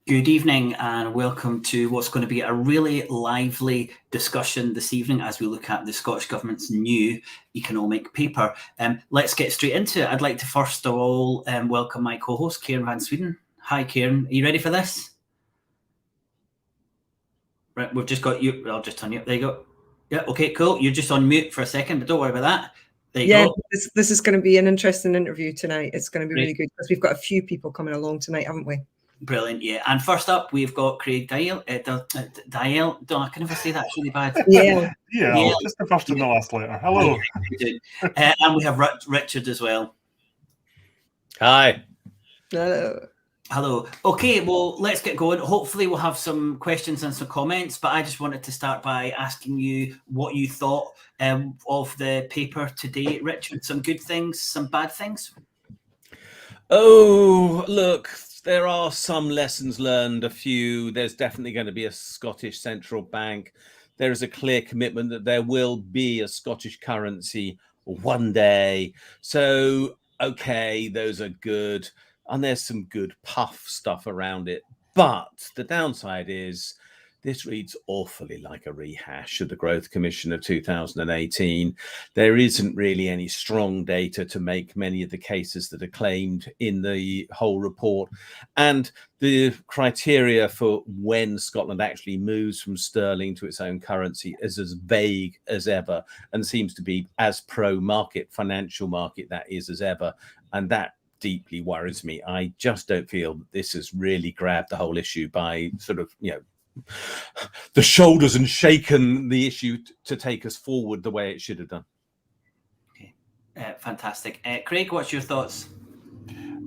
Good evening and welcome to what's going to be a really lively discussion this evening as we look at the Scottish Government's new economic paper. Let's get straight into it. I'd like to first of all welcome my co-host, Kieran Van Sweden. Hi, Kieran. Are you ready for this? Right, we've just got you. I'll just turn you up. There you go. Yeah, okay, cool. You're just on mute for a second, but don't worry about that. There you go. This is going to be an interesting interview tonight. It's going to be really good because we've got a few people coming along tonight, haven't we? Brilliant, yeah. And first up, we've got Craig Dalzell. I can never say that, it's really bad. Yeah, just the first and the last letter. Hello. And we have Richard as well. Hi. Hello. Okay, well, let's get going. Hopefully we'll have some questions and some comments, but I just wanted to start by asking you what you thought of the paper today. Richard, some good things, some bad things? Oh, look, there are some lessons learned, a few. There's definitely going to be a Scottish central bank. There is a clear commitment that there will be a Scottish currency one day. So, okay, those are good. And there's some good puff stuff around it. But the downside is this reads awfully like a rehash of the Growth Commission of 2018. There isn't really any strong data to make many of the cases that are claimed in the whole report. And the criteria for when Scotland actually moves from sterling to its own currency is as vague as ever and seems to be as pro-market, financial market that is as ever. And that deeply worries me. I just don't feel that this has really grabbed the whole issue by sort of, the shoulders and shaken the issue to take us forward the way it should have done. Okay, fantastic. Craig, what's your thoughts?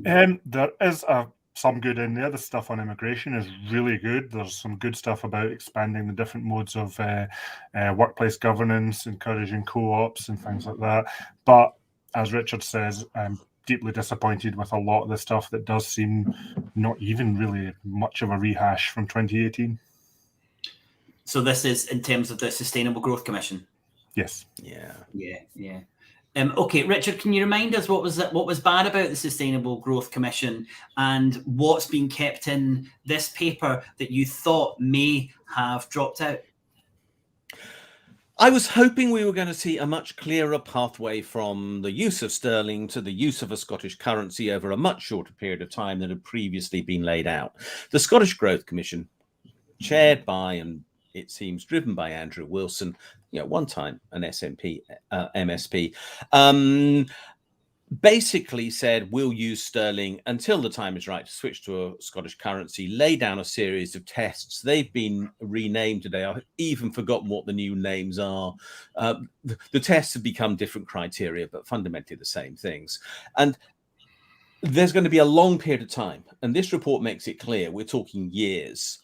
There is some good in there. The stuff on immigration is really good. There's some good stuff about expanding the different modes of workplace governance, encouraging co-ops and things like that. But as Richard says, I'm deeply disappointed with a lot of the stuff that does seem not even really much of a rehash from 2018. So this is in terms of the Sustainable Growth Commission? Yes. Yeah. Okay, Richard, can you remind us what was bad about the Sustainable Growth Commission and what's been kept in this paper that you thought may have dropped out? I was hoping we were going to see a much clearer pathway from the use of sterling to the use of a Scottish currency over a much shorter period of time than had previously been laid out. The Scottish Growth Commission, chaired by and it seems driven by Andrew Wilson, one time an MSP, basically said we'll use sterling until the time is right to switch to a Scottish currency, lay down a series of tests. They've been renamed today. I've even forgotten what the new names are. The tests have become different criteria, but fundamentally the same things. And there's going to be a long period of time. And this report makes it clear we're talking years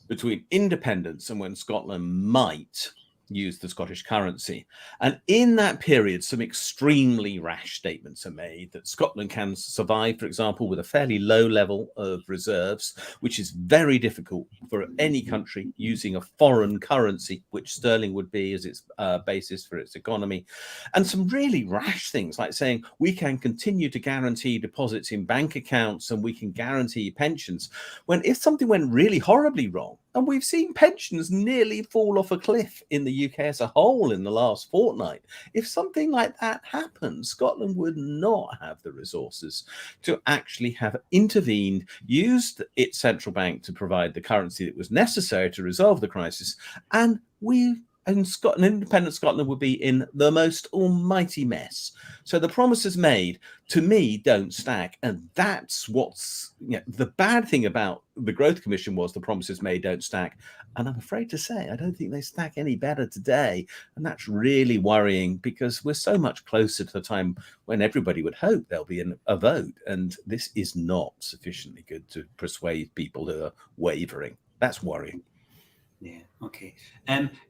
between independence and when Scotland might use the Scottish currency. And in that period, some extremely rash statements are made that Scotland can survive, for example, with a fairly low level of reserves, which is very difficult for any country using a foreign currency, which sterling would be as its basis for its economy. And some really rash things like saying we can continue to guarantee deposits in bank accounts and we can guarantee pensions, when if something went really horribly wrong, and we've seen pensions nearly fall off a cliff in the UK as a whole in the last fortnight. If something like that happened, Scotland would not have the resources to actually have intervened, used its central bank to provide the currency that was necessary to resolve the crisis. And independent Scotland would be in the most almighty mess. So the promises made, to me, don't stack. And that's what's the bad thing about the Growth Commission was the promises made don't stack. And I'm afraid to say, I don't think they stack any better today. And that's really worrying because we're so much closer to the time when everybody would hope there'll be a vote. And this is not sufficiently good to persuade people who are wavering. That's worrying. Yeah, okay.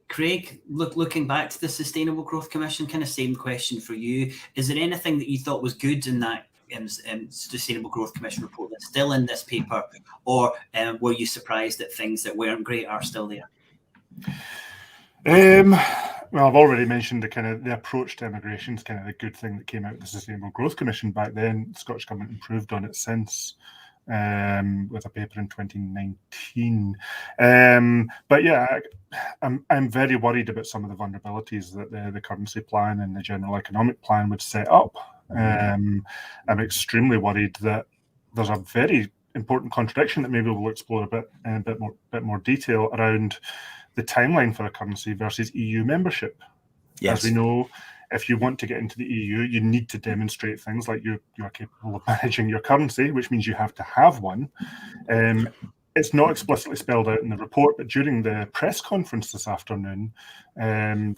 Craig, looking back to the Sustainable Growth Commission, kind of same question for you. Is there anything that you thought was good in that Sustainable Growth Commission report that's still in this paper, or were you surprised that things that weren't great are still there? Well, I've already mentioned the approach to immigration is kind of the good thing that came out of the Sustainable Growth Commission back then. The Scottish Government improved on it since. with a paper in 2019. But yeah, I'm very worried about some of the vulnerabilities that the currency plan and the general economic plan would set up. I'm extremely worried that there's a very important contradiction that maybe we'll explore a bit more detail around the timeline for a currency versus EU membership. Yes. As we know, if you want to get into the EU, you need to demonstrate things like you're capable of managing your currency, which means you have to have one. It's not explicitly spelled out in the report, but during the press conference this afternoon,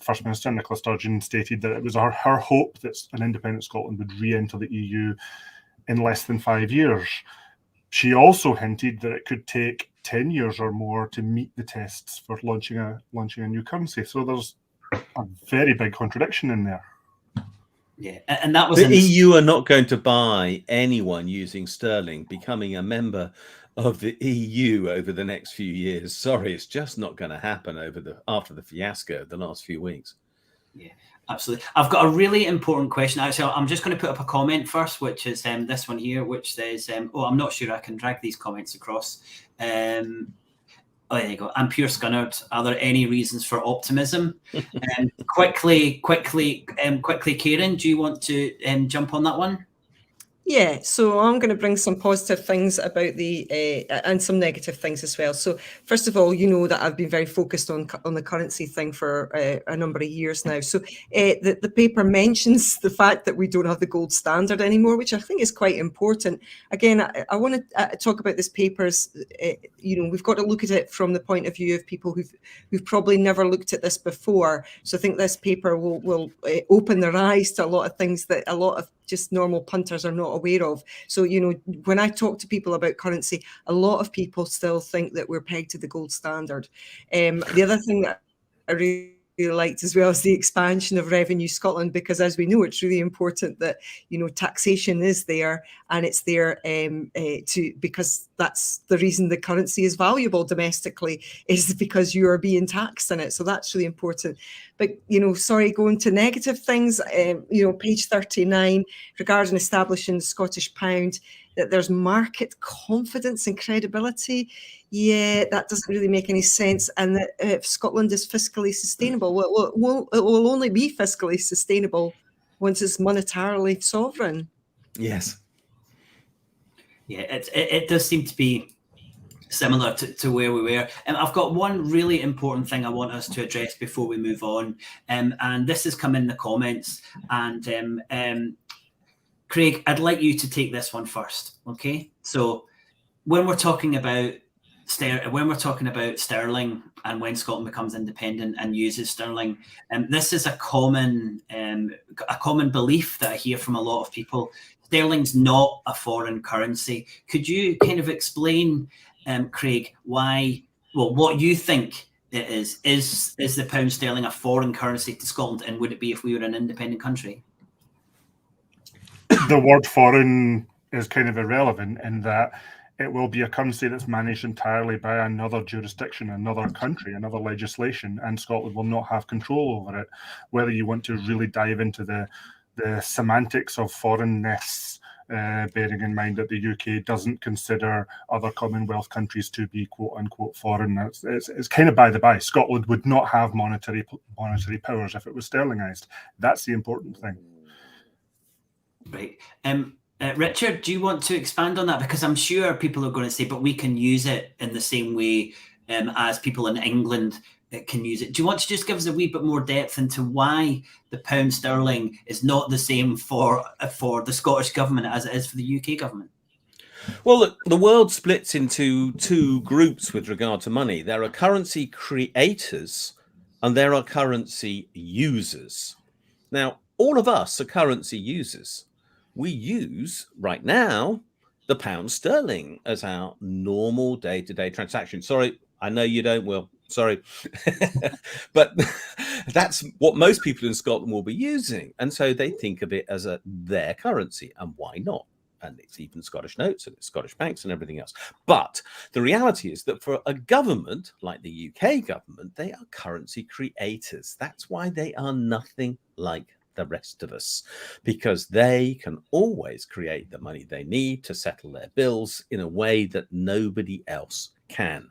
First Minister Nicola Sturgeon stated that it was her hope that an independent Scotland would re-enter the EU in less than 5 years. She also hinted that it could take 10 years or more to meet the tests for launching a new currency. So there's a very big contradiction in there. Yeah, and that was the EU are not going to buy anyone using sterling becoming a member of the EU over the next few years. Sorry, it's just not going to happen after the fiasco of the last few weeks. Yeah, absolutely. I've got a really important question. Actually, I'm just going to put up a comment first, which is this one here, which says, I'm not sure I can drag these comments across. Oh, there you go. I'm pure Scunnard. Are there any reasons for optimism? Quickly, Kieran, do you want to jump on that one? Yeah, so I'm going to bring some positive things about and some negative things as well. So first of all, you know that I've been very focused on the currency thing for a number of years now. So the paper mentions the fact that we don't have the gold standard anymore, which I think is quite important. Again, I want to talk about this paper's, we've got to look at it from the point of view of people who've probably never looked at this before. So I think this paper will open their eyes to a lot of things that a lot of just normal punters are not aware of. So, when I talk to people about currency, a lot of people still think that we're pegged to the gold standard. The other thing that I really liked as well is the expansion of Revenue Scotland, because as we know, it's really important that, taxation is there, and it's there because that's the reason the currency is valuable domestically, is because you are being taxed in it. So that's really important. But, going to negative things, page 39, regarding establishing the Scottish pound, that there's market confidence and credibility. Yeah, that doesn't really make any sense. And that if Scotland is fiscally sustainable, well, it will only be fiscally sustainable once it's monetarily sovereign. Yes. Yeah, it does seem to be similar to where we were. And I've got one really important thing I want us to address before we move on. And this has come in the comments. And Craig, I'd like you to take this one first. Okay. So when we're talking about sterling and when Scotland becomes independent and uses sterling, this is a common belief that I hear from a lot of people. Sterling's not a foreign currency. Could you kind of explain, Craig, what you think it is? Is the pound sterling a foreign currency to Scotland, and would it be if we were an independent country? The word foreign is kind of irrelevant in that it will be a currency that's managed entirely by another jurisdiction, another country, another legislation, and Scotland will not have control over it. Whether you want to really dive into the semantics of foreignness, bearing in mind that the UK doesn't consider other Commonwealth countries to be quote-unquote foreign, it's kind of by the by. Scotland would not have monetary powers if it was sterlingized. That's the important thing. Right. Richard, do you want to expand on that? Because I'm sure people are going to say, but we can use it in the same way as people in England can use it. Do you want to just give us a wee bit more depth into why the pound sterling is not the same for the Scottish government as it is for the UK government? Well, look, the world splits into two groups with regard to money. There are currency creators and there are currency users. Now, all of us are currency users. We use, right now, the pound sterling as our normal day-to-day transaction. Sorry, I know you don't, Will. Sorry. But that's what most people in Scotland will be using. And so they think of it as their currency. And why not? And it's even Scottish notes and it's Scottish banks and everything else. But the reality is that for a government like the UK government, they are currency creators. That's why they are nothing like the rest of us, because they can always create the money they need to settle their bills in a way that nobody else can.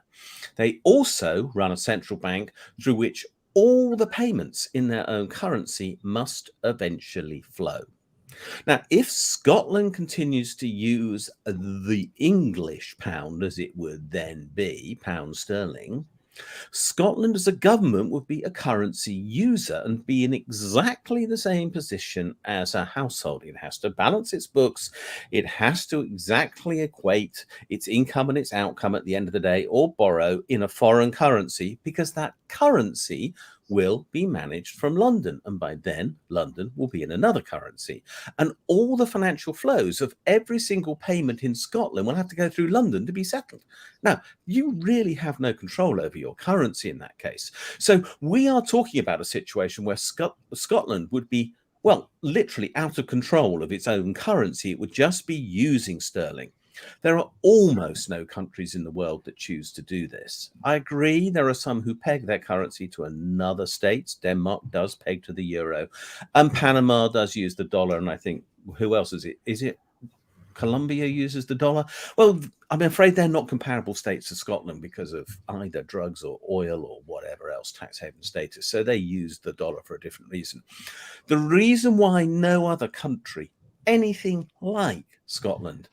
They also run a central bank through which all the payments in their own currency must eventually flow. Now, if Scotland continues to use the English pound, as it would then be, pound sterling, Scotland as a government would be a currency user and be in exactly the same position as a household. It has to balance its books. It has to exactly equate its income and its outcome at the end of the day, or borrow in a foreign currency, because that currency will be managed from London. And by then, London will be in another currency. And all the financial flows of every single payment in Scotland will have to go through London to be settled. Now, you really have no control over your currency in that case. So we are talking about a situation where Scotland would be, well, literally out of control of its own currency. It would just be using sterling. There are almost no countries in the world that choose to do this. I agree there are some who peg their currency to another state. Denmark does peg to the euro, and Panama does use the dollar, and I think, who else is it? Is it Colombia uses the dollar? Well, I'm afraid they're not comparable states to Scotland because of either drugs or oil or whatever else, tax haven status. So they use the dollar for a different reason. The reason why no other country, anything like Scotland,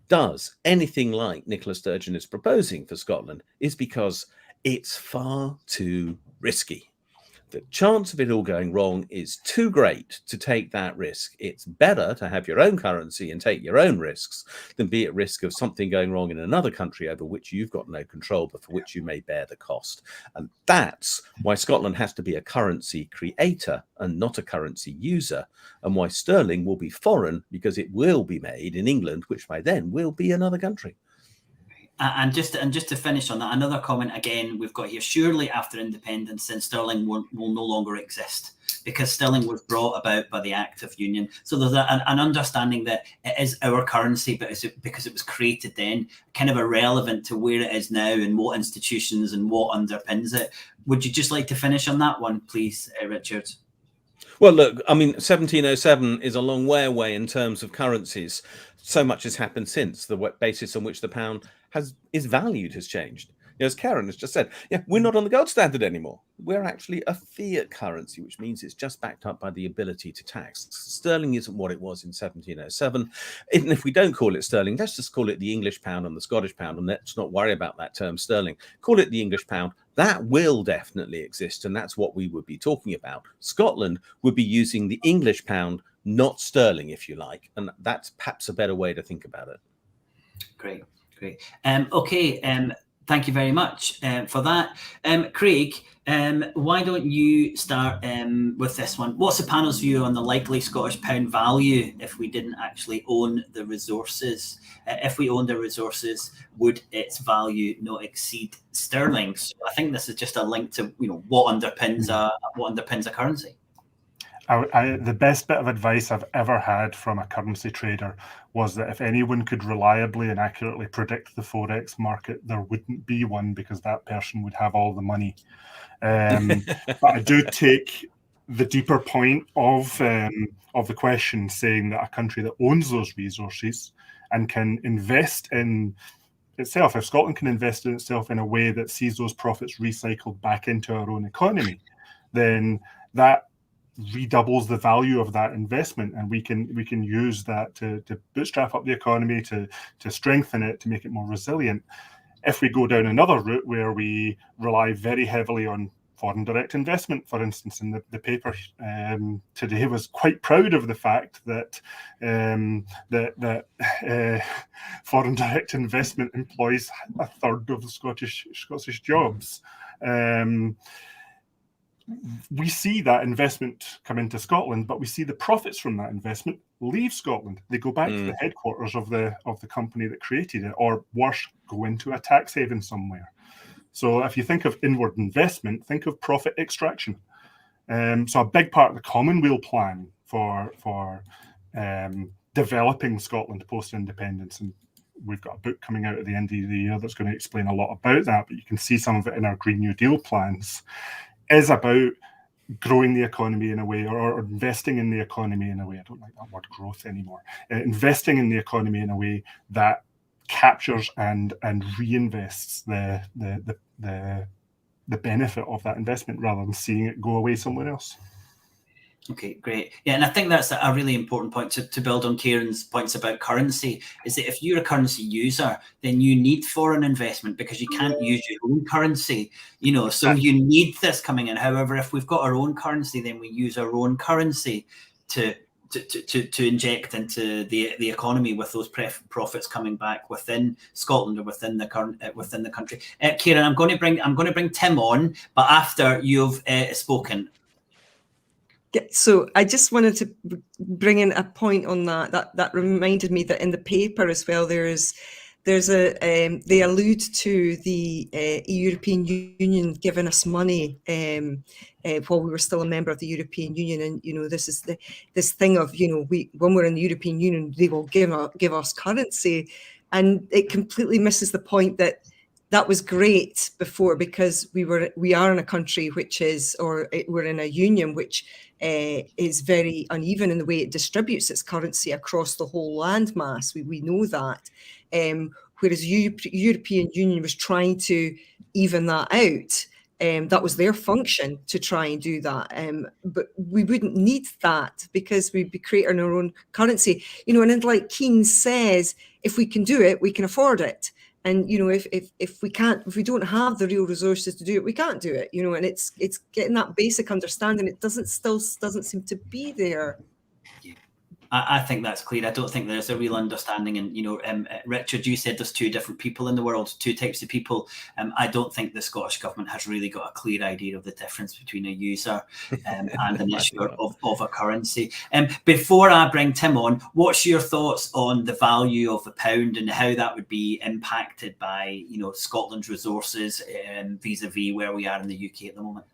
does anything like Nicola Sturgeon is proposing for Scotland is because it's far too risky. The chance of it all going wrong is too great to take that risk. It's better to have your own currency and take your own risks than be at risk of something going wrong in another country over which you've got no control, but for which you may bear the cost. And that's why Scotland has to be a currency creator and not a currency user, and why sterling will be foreign, because it will be made in England, which by then will be another country. And just to finish on that, another comment again we've got here: surely after independence, then sterling will no longer exist, because sterling was brought about by the Act of Union. So there's an understanding that it is our currency, but because it was created then, kind of irrelevant to where it is now and what institutions and what underpins it. Would you just like to finish on that one, please, Richard? Well, look, I mean, 1707 is a long way away in terms of currencies. So much has happened since. The basis on which the pound is valued has changed. As Karen has just said, we're not on the gold standard anymore. We're actually a fiat currency, which means it's just backed up by the ability to tax. Sterling isn't what it was in 1707. Even if we don't call it sterling, let's just call it the English pound and the Scottish pound, and let's not worry about that term sterling. Call it the English pound. That will definitely exist, and that's what we would be talking about. Scotland would be using the English pound, not sterling, if you like, and that's perhaps a better way to think about it. Great. Okay. Thank you very much for that. Craig, why don't you start with this one? What's the panel's view on the likely Scottish pound value if we didn't actually own the resources? If we owned the resources, would its value not exceed sterling? So I think this is just a link to what underpins a currency. The best bit of advice I've ever had from a currency trader was that if anyone could reliably and accurately predict the Forex market, there wouldn't be one, because that person would have all the money. But I do take the deeper point of the question, saying that a country that owns those resources and can invest in itself, if Scotland can invest in itself in a way that sees those profits recycled back into our own economy, then that redoubles the value of that investment, and we can use that to bootstrap up the economy, to strengthen it, to make it more resilient. If we go down another route where we rely very heavily on foreign direct investment, for instance, and the paper today was quite proud of the fact that foreign direct investment employs a third of the Scottish jobs. We see that investment come into Scotland, but we see the profits from that investment leave Scotland. They go back to the headquarters of the company that created it, or worse, go into a tax haven somewhere. So if you think of inward investment, think of profit extraction. So a big part of the Commonweal plan for developing Scotland post-independence, and we've got a book coming out at the end of the year that's going to explain a lot about that, but you can see some of it in our Green New Deal plans, is about growing the economy in a way, or investing in the economy in a way, I don't like that word growth anymore, investing in the economy in a way that captures and reinvests the benefit of that investment rather than seeing it go away somewhere else. Okay, great. Yeah, and I think that's a really important point to build on Kieran's points about currency, is that if you're a currency user, then you need foreign investment because you can't use your own currency, so you need this coming in. However, if we've got our own currency, then we use our own currency to inject into the economy with those profits coming back within Scotland or within the country. Kieran, I'm going to bring Tim on, but after you've spoken. So I just wanted to bring in a point on that reminded me that in the paper as well, there's they allude to the European Union giving us money while we were still a member of the European Union, and this is this thing of when we're in the European Union, they will give us currency, and it completely misses the point that was great before, because we are in a country which is, or we're in a union which is very uneven in the way it distributes its currency across the whole landmass. We know that. Whereas the European Union was trying to even that out. That was their function, to try and do that. But we wouldn't need that because we'd be creating our own currency. And like Keynes says, if we can do it, we can afford it. And if we don't have the real resources to do it, we can't do it. And it's getting that basic understanding. It doesn't seem to be there. I think that's clear. I don't think there's a real understanding. And Richard, you said there's two different people in the world, two types of people. I don't think the Scottish government has really got a clear idea of the difference between a user and an issuer of a currency. Before I bring Tim on, what's your thoughts on the value of the pound and how that would be impacted by Scotland's resources vis-a-vis where we are in the UK at the moment?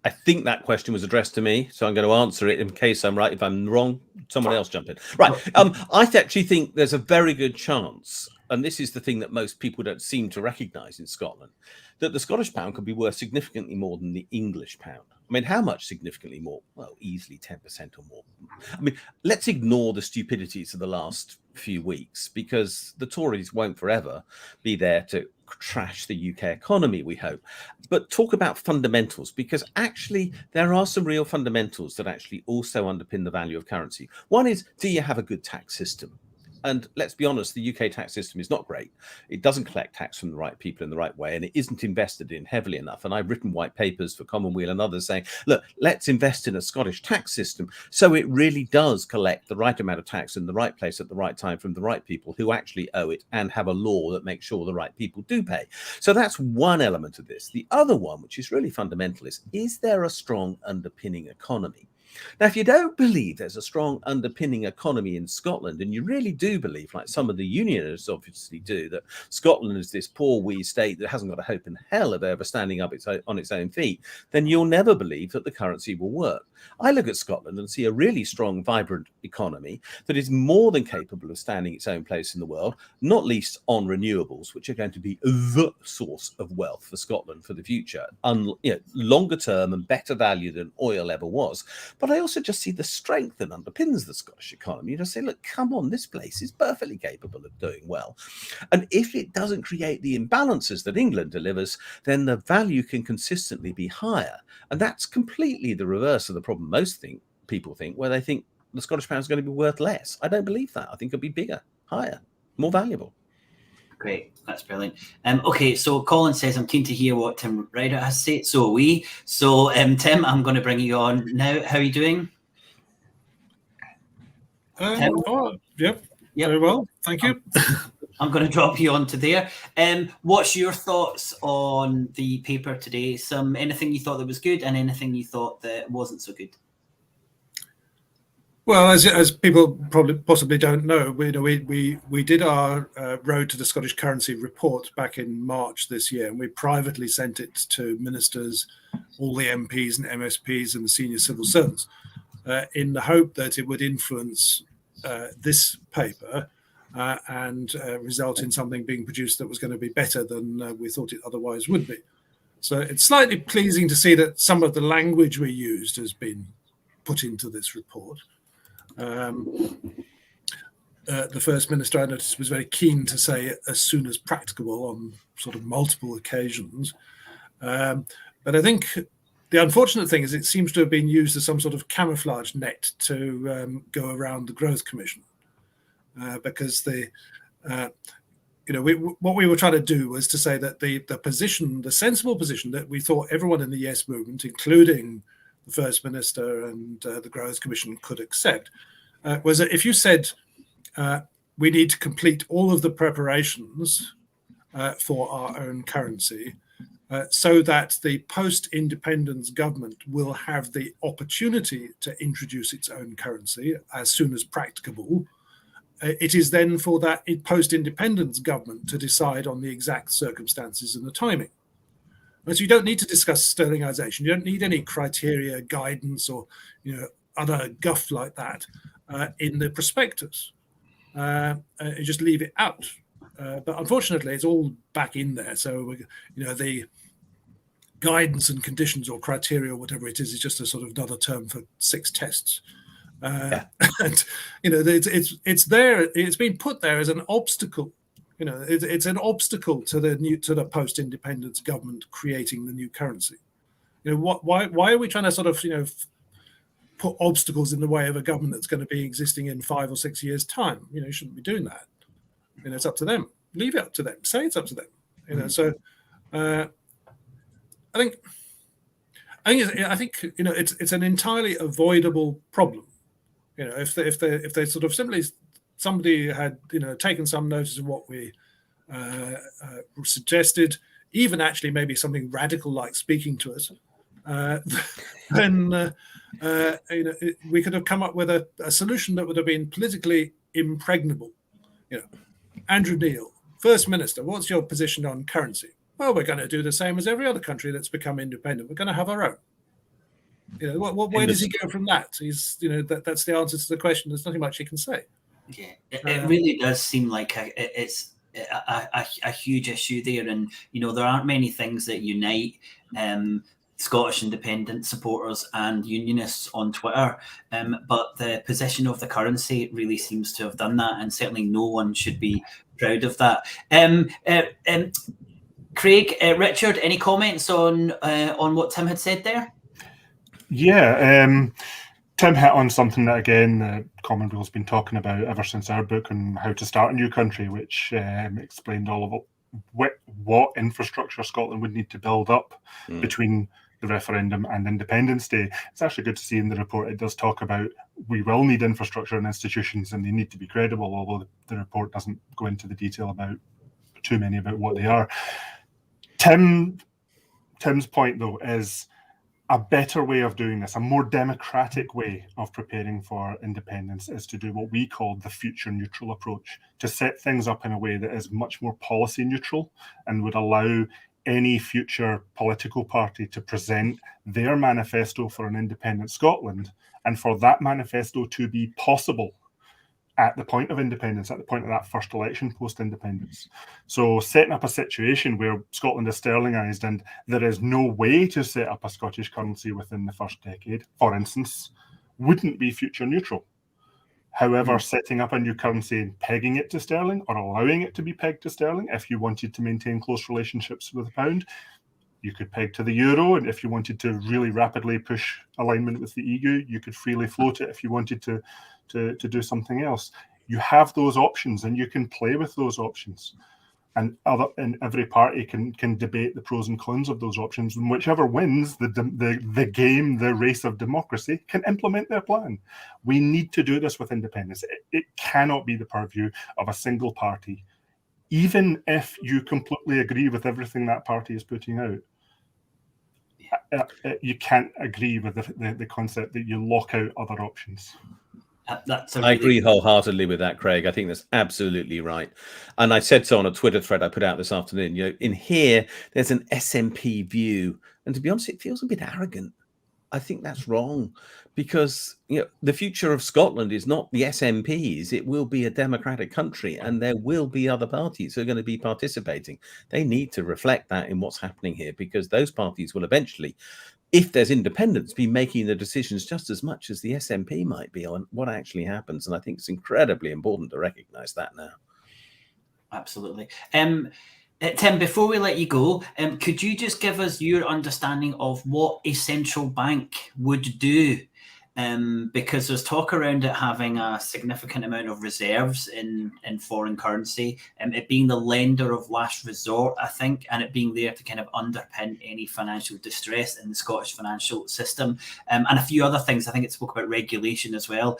I think that question was addressed to me, so I'm going to answer it in case I'm right. If I'm wrong, someone else jump in. Right. I actually think there's a very good chance, and this is the thing that most people don't seem to recognise in Scotland, that the Scottish pound could be worth significantly more than the English pound. I mean, how much significantly more? Well, easily 10% or more. I mean, let's ignore the stupidities of the last few weeks, because the Tories won't forever be there to trash the UK economy, we hope. But talk about fundamentals, because actually there are some real fundamentals that actually also underpin the value of currency. One is, do you have a good tax system? And let's be honest, the UK tax system is not great. It doesn't collect tax from the right people in the right way, and it isn't invested in heavily enough. And I've written white papers for Weal and others saying, look, let's invest in a Scottish tax system so it really does collect the right amount of tax in the right place at the right time from the right people who actually owe it, and have a law that makes sure the right people do pay. So that's one element of this. The other one, which is really fundamental, is there a strong underpinning economy? Now, if you don't believe there's a strong underpinning economy in Scotland, and you really do believe, like some of the unionists obviously do, that Scotland is this poor wee state that hasn't got a hope in hell of ever standing up on its own feet, then you'll never believe that the currency will work. I look at Scotland and see a really strong, vibrant economy that is more than capable of standing its own place in the world, not least on renewables, which are going to be the source of wealth for Scotland for the future, longer term and better value than oil ever was. But I also just see the strength that underpins the Scottish economy. You just say, look, come on, this place is perfectly capable of doing well. And if it doesn't create the imbalances that England delivers, then the value can consistently be higher. And that's completely the reverse of the problem most people think, where they think the Scottish pound is going to be worth less. I don't believe that. I think it'll be bigger, higher, more valuable. Great, that's brilliant. Okay, so Colin says, I'm keen to hear what Tim Rideout has to say. So are we. So Tim, I'm going to bring you on now. How are you doing? Yep, very well, thank you. I'm going to drop you onto there. What's your thoughts on the paper today? Anything you thought that was good and anything you thought that wasn't so good? Well, as people possibly don't know, we did our Road to the Scottish Currency report back in March this year, and we privately sent it to ministers, all the MPs and MSPs and the senior civil servants, in the hope that it would influence this paper and result in something being produced that was going to be better than we thought it otherwise would be. So it's slightly pleasing to see that some of the language we used has been put into this report. The First Minister, I noticed, was very keen to say as soon as practicable on sort of multiple occasions. But I think the unfortunate thing is it seems to have been used as some sort of camouflage net to go around the Growth Commission, because what we were trying to do was to say that the sensible position that we thought everyone in the Yes movement, including the First Minister and the Growth Commission, could accept, was that if you said we need to complete all of the preparations for our own currency, so that the post-independence government will have the opportunity to introduce its own currency as soon as practicable, it is then for that post-independence government to decide on the exact circumstances and the timing. So you don't need to discuss sterlingisation. You don't need any criteria, guidance, or other guff like that in the prospectus. You just leave it out. But unfortunately, it's all back in there. So the guidance and conditions or criteria or whatever it is just a sort of another term for 6 tests. And it's there. It's been put there as an obstacle. It's an obstacle to the post-independence government creating the new currency. Why are we trying to sort of put obstacles in the way of a government that's going to be existing in 5 or 6 years' time? You shouldn't be doing that. It's up to them. Leave it up to them. Say it's up to them. So I think it's an entirely avoidable problem. If they sort of simply, somebody had taken some notice of what we suggested, even actually maybe something radical like speaking to us, then we could have come up with a solution that would have been politically impregnable. Andrew Neil, First Minister, what's your position on currency? Well, we're going to do the same as every other country that's become independent. We're going to have our own. Where does he go from that? He's, that's the answer to the question. There's nothing much he can say. Yeah, it really does seem like it's a huge issue there, and there aren't many things that unite Scottish independent supporters and unionists on Twitter, but the position of the currency really seems to have done that, and certainly no one should be proud of that. Craig, Richard, any comments on what Tim had said there? Yeah, Tim hit on something that, again, Commonwealth's been talking about ever since our book on how to start a new country, which explained all of what infrastructure Scotland would need to build up between the referendum and Independence Day. It's actually good to see in the report it does talk about we will need infrastructure and institutions, and they need to be credible, although the report doesn't go into the detail about too many about what they are. Tim's point, though, is a better way of doing this, a more democratic way of preparing for independence, is to do what we call the future neutral approach, to set things up in a way that is much more policy neutral and would allow any future political party to present their manifesto for an independent Scotland, and for that manifesto to be possible at the point of independence, at the point of that first election post-independence. So setting up a situation where Scotland is sterlingised and there is no way to set up a Scottish currency within the first decade, for instance, wouldn't be future neutral. However, setting up a new currency and pegging it to sterling, or allowing it to be pegged to sterling, if you wanted to maintain close relationships with the pound, you could peg to the euro, and if you wanted to really rapidly push alignment with the EU, you could freely float it if you wanted to do something else. You have those options, and you can play with those options. And every party can debate the pros and cons of those options, and whichever wins the game, the race of democracy, can implement their plan. We need to do this with independence. It cannot be the purview of a single party, even if you completely agree with everything that party is putting out. You can't agree with the concept that you lock out other options. I agree wholeheartedly with that, Craig. I think that's absolutely right. And I said so on a Twitter thread I put out this afternoon. In here, there's an SNP view. And to be honest, it feels a bit arrogant. I think that's wrong, because the future of Scotland is not the SNPs. It will be a democratic country, and there will be other parties who are going to be participating. They need to reflect that in what's happening here, because those parties will eventually, if there's independence, be making the decisions just as much as the SNP might be on what actually happens. And I think it's incredibly important to recognise that now. Absolutely. Tim, before we let you go, could you just give us your understanding of what a central bank would do? Because there's talk around it having a significant amount of reserves in foreign currency, it being the lender of last resort, I think, and it being there to kind of underpin any financial distress in the Scottish financial system, and a few other things. I think it spoke about regulation as well.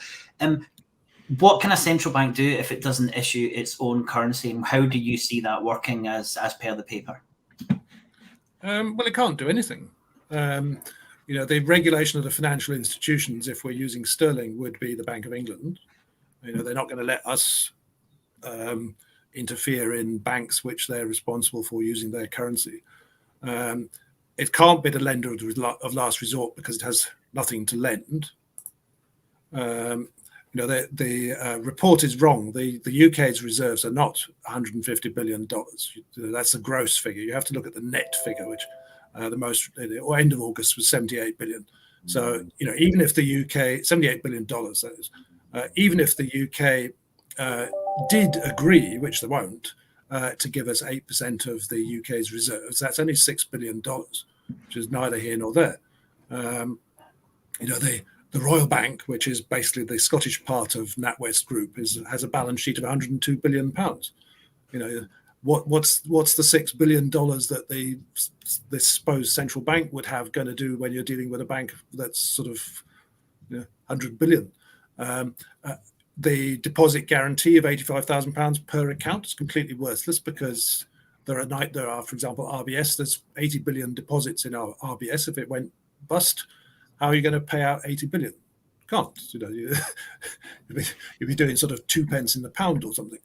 What can a central bank do if it doesn't issue its own currency, and how do you see that working as per the paper? Well, it can't do anything. The regulation of the financial institutions, if we're using sterling, would be the Bank of England. They're not going to let us interfere in banks which they're responsible for using their currency. It can't be the lender of last resort because it has nothing to lend. The report is wrong. The UK's reserves are not $150 billion. That's a gross figure. You have to look at the net figure, which end of August was 78 billion. So, even if the UK, $78 billion, that is, even if the UK did agree, which they won't, to give us 8% of the UK's reserves, that's only $6 billion, which is neither here nor there. The Royal Bank, which is basically the Scottish part of NatWest Group, has a balance sheet of £102 billion. What's the $6 billion that this supposed central bank would have going to do when you're dealing with a bank that's sort of 100 billion? The deposit guarantee of £85,000 per account is completely worthless, because there are, for example, RBS. There's 80 billion deposits in our RBS. If it went bust, how are you going to pay out 80 billion? Can't. You'd be doing sort of 2 pence in the pound or something.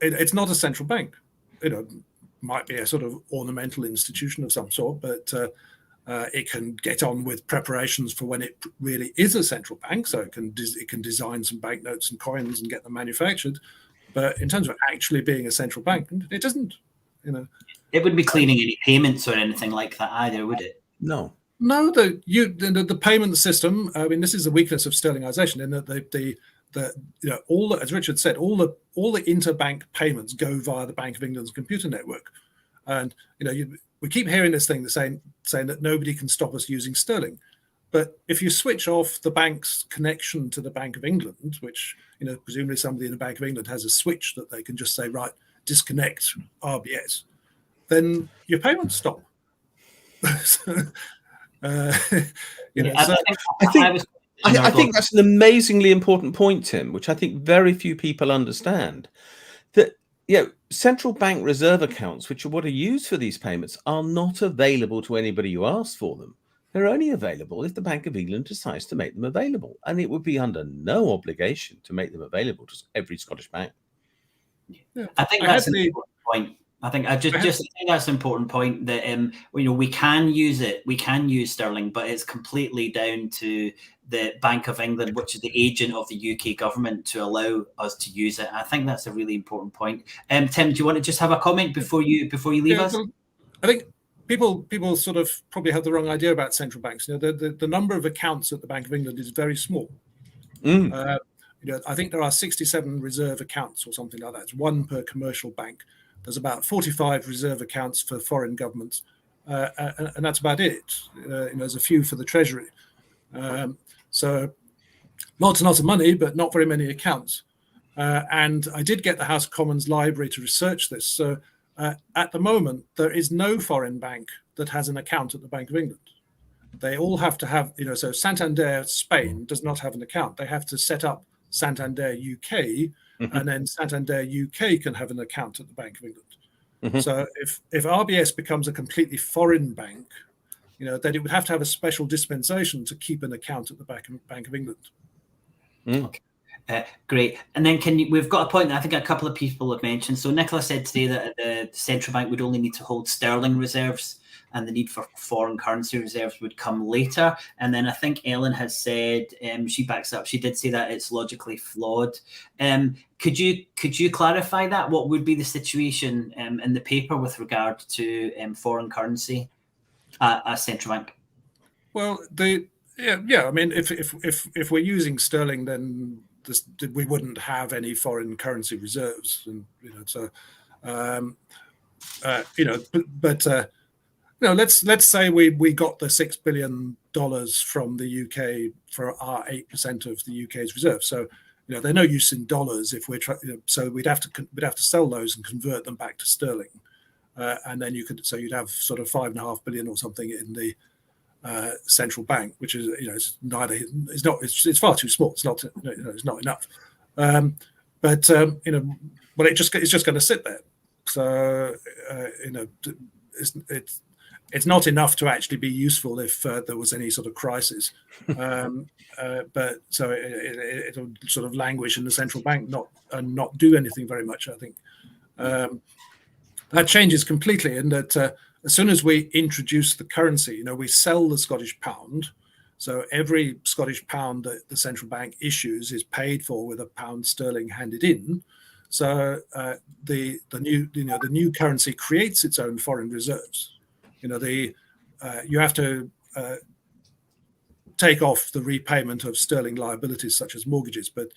It's not a central bank. It might be a sort of ornamental institution of some sort, but it can get on with preparations for when it really is a central bank. So it can design some banknotes and coins and get them manufactured. But in terms of actually being a central bank, it doesn't. It wouldn't be cleaning any payments or anything like that either, would it? No. The payment system. I mean, this is the weakness of sterlingisation, in that as Richard said, all the interbank payments go via the Bank of England's computer network, and we keep hearing this thing saying that nobody can stop us using sterling. But if you switch off the bank's connection to the Bank of England, which presumably somebody in the Bank of England has a switch that they can just say, right, disconnect RBS, then your payments stop. I think that's an amazingly important point, Tim, which I think very few people understand. That central bank reserve accounts, which are what are used for these payments, are not available to anybody who asks for them. They're only available if the Bank of England decides to make them available, and it would be under no obligation to make them available to every Scottish bank. Yeah. I think that's an important point. I think that's an important point, that we can use it. We can use sterling, but it's completely down to the Bank of England, which is the agent of the UK government, to allow us to use it. I think that's a really important point. Tim, do you want to just have a comment before you leave us? I think people sort of probably have the wrong idea about central banks. The number of accounts at the Bank of England is very small. I think there are 67 reserve accounts or something like that. It's one per commercial bank. There's about 45 reserve accounts for foreign governments, and that's about it. There's a few for the Treasury. So lots and lots of money, but not very many accounts. And I did get the House of Commons Library to research this. So at the moment, there is no foreign bank that has an account at the Bank of England. They all have to have, so Santander Spain does not have an account. They have to set up Santander UK, and then Santander UK can have an account at the Bank of England. So if RBS becomes a completely foreign bank, then it would have to have a special dispensation to keep an account at the Bank of England. Okay. Great. And then we've got a point that I think a couple of people have mentioned. So Nicola said today that the central bank would only need to hold sterling reserves. and the need for foreign currency reserves would come later. And then I think Ellen has said, she backs up, she did say that it's logically flawed. Could you clarify that? What would be the situation in the paper with regard to foreign currency at a central bank? Well, I mean, if we're using sterling, then we wouldn't have any foreign currency reserves, and let's say we got the $6 billion from the UK for our 8% of the UK's reserves. So they're no use in dollars if we're so we'd have to sell those and convert them back to sterling, and then you'd have sort of $5.5 billion or something in the central bank, which is it's far too small. It's not enough. But it's just going to sit there. So it's not enough to actually be useful if there was any sort of crisis. But so it'll sort of languish in the central bank, not do anything very much. I think that changes completely in that. As soon as we introduce the currency, we sell the Scottish pound. So every Scottish pound that the central bank issues is paid for with a pound sterling handed in. So the new currency creates its own foreign reserves. You have to take off the repayment of sterling liabilities such as mortgages, but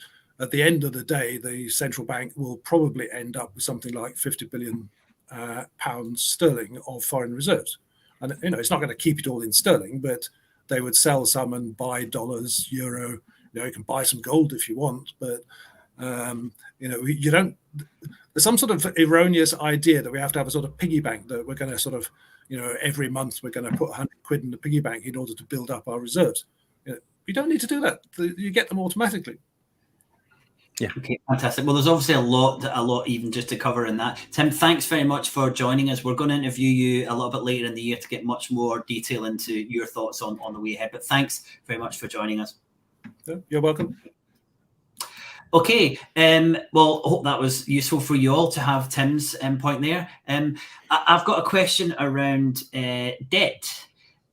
at the end of the day, the central bank will probably end up with something like 50 billion pounds sterling of foreign reserves. And it's not going to keep it all in sterling, but they would sell some and buy dollars, euro. You can buy some gold if you want, but you don't. There's some sort of erroneous idea that we have to have a sort of piggy bank, that we're going to sort of every month we're going to put 100 quid in the piggy bank in order to build up our reserves. You don't need to do that. You get them automatically. Yeah. Okay, fantastic. Well, there's obviously a lot even just to cover in that. Tim, thanks very much for joining us. We're going to interview you a little bit later in the year to get much more detail into your thoughts on the way ahead. But thanks very much for joining us. Yeah, you're welcome. Okay, well, I hope that was useful for you all to have Tim's point there. I've got a question around debt.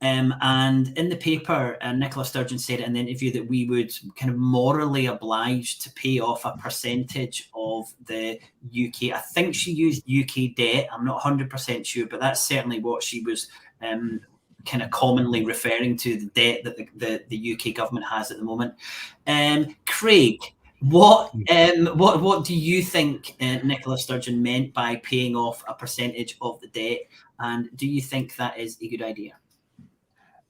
And in the paper, Nicola Sturgeon said in the interview that we would kind of morally obliged to pay off a percentage of the UK. I think she used UK debt. I'm not 100% sure, but that's certainly what she was kind of commonly referring to, the debt that the UK government has at the moment. Craig, what do you think Nicola Sturgeon meant by paying off a percentage of the debt? And do you think that is a good idea?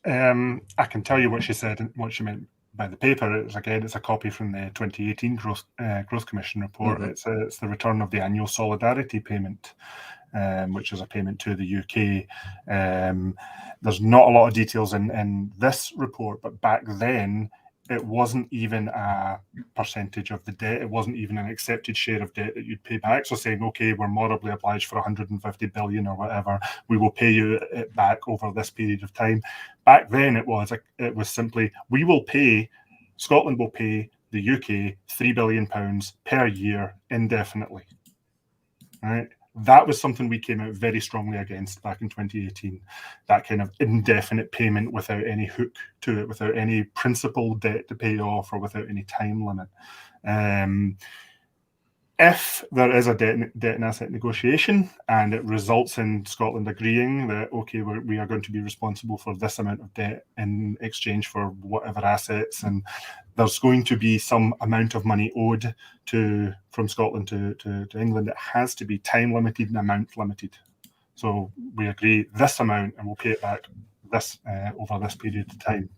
I can tell you what she said and what she meant by the paper. It's a copy from the 2018 Growth Commission report. Mm-hmm. It's the return of the annual solidarity payment, which is a payment to the UK. There's not a lot of details in this report, but back then it wasn't even a percentage of the debt. It wasn't even an accepted share of debt that you'd pay back. So saying, okay, we're morally obliged for 150 billion or whatever, we will pay you it back over this period of time. Back then it was simply, Scotland will pay the UK £3 billion per year indefinitely. Right? That was something we came out very strongly against back in 2018, that kind of indefinite payment without any hook to it, without any principal debt to pay off, or without any time limit. If there is a debt and asset negotiation and it results in Scotland agreeing that, okay, we are going to be responsible for this amount of debt in exchange for whatever assets, and there's going to be some amount of money owed from Scotland to England, it has to be time limited and amount limited. So we agree this amount and we'll pay it back over this period of time.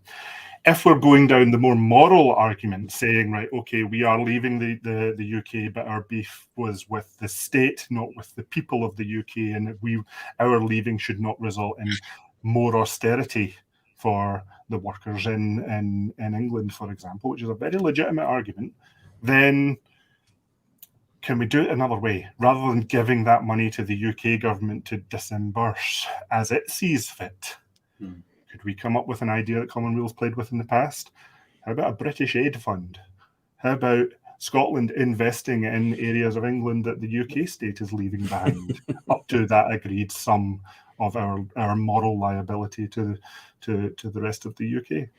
If we're going down the more moral argument, saying, right, okay, we are leaving the UK, but our beef was with the state, not with the people of the UK, and our leaving should not result in more austerity for the workers in England, for example, which is a very legitimate argument, then can we do it another way? Rather than giving that money to the UK government to disburse as it sees fit, could we come up with an idea that Commonwealth played with in the past? How about a British aid fund? How about Scotland investing in areas of England that the UK state is leaving behind up to that agreed sum our moral liability to the rest of the UK.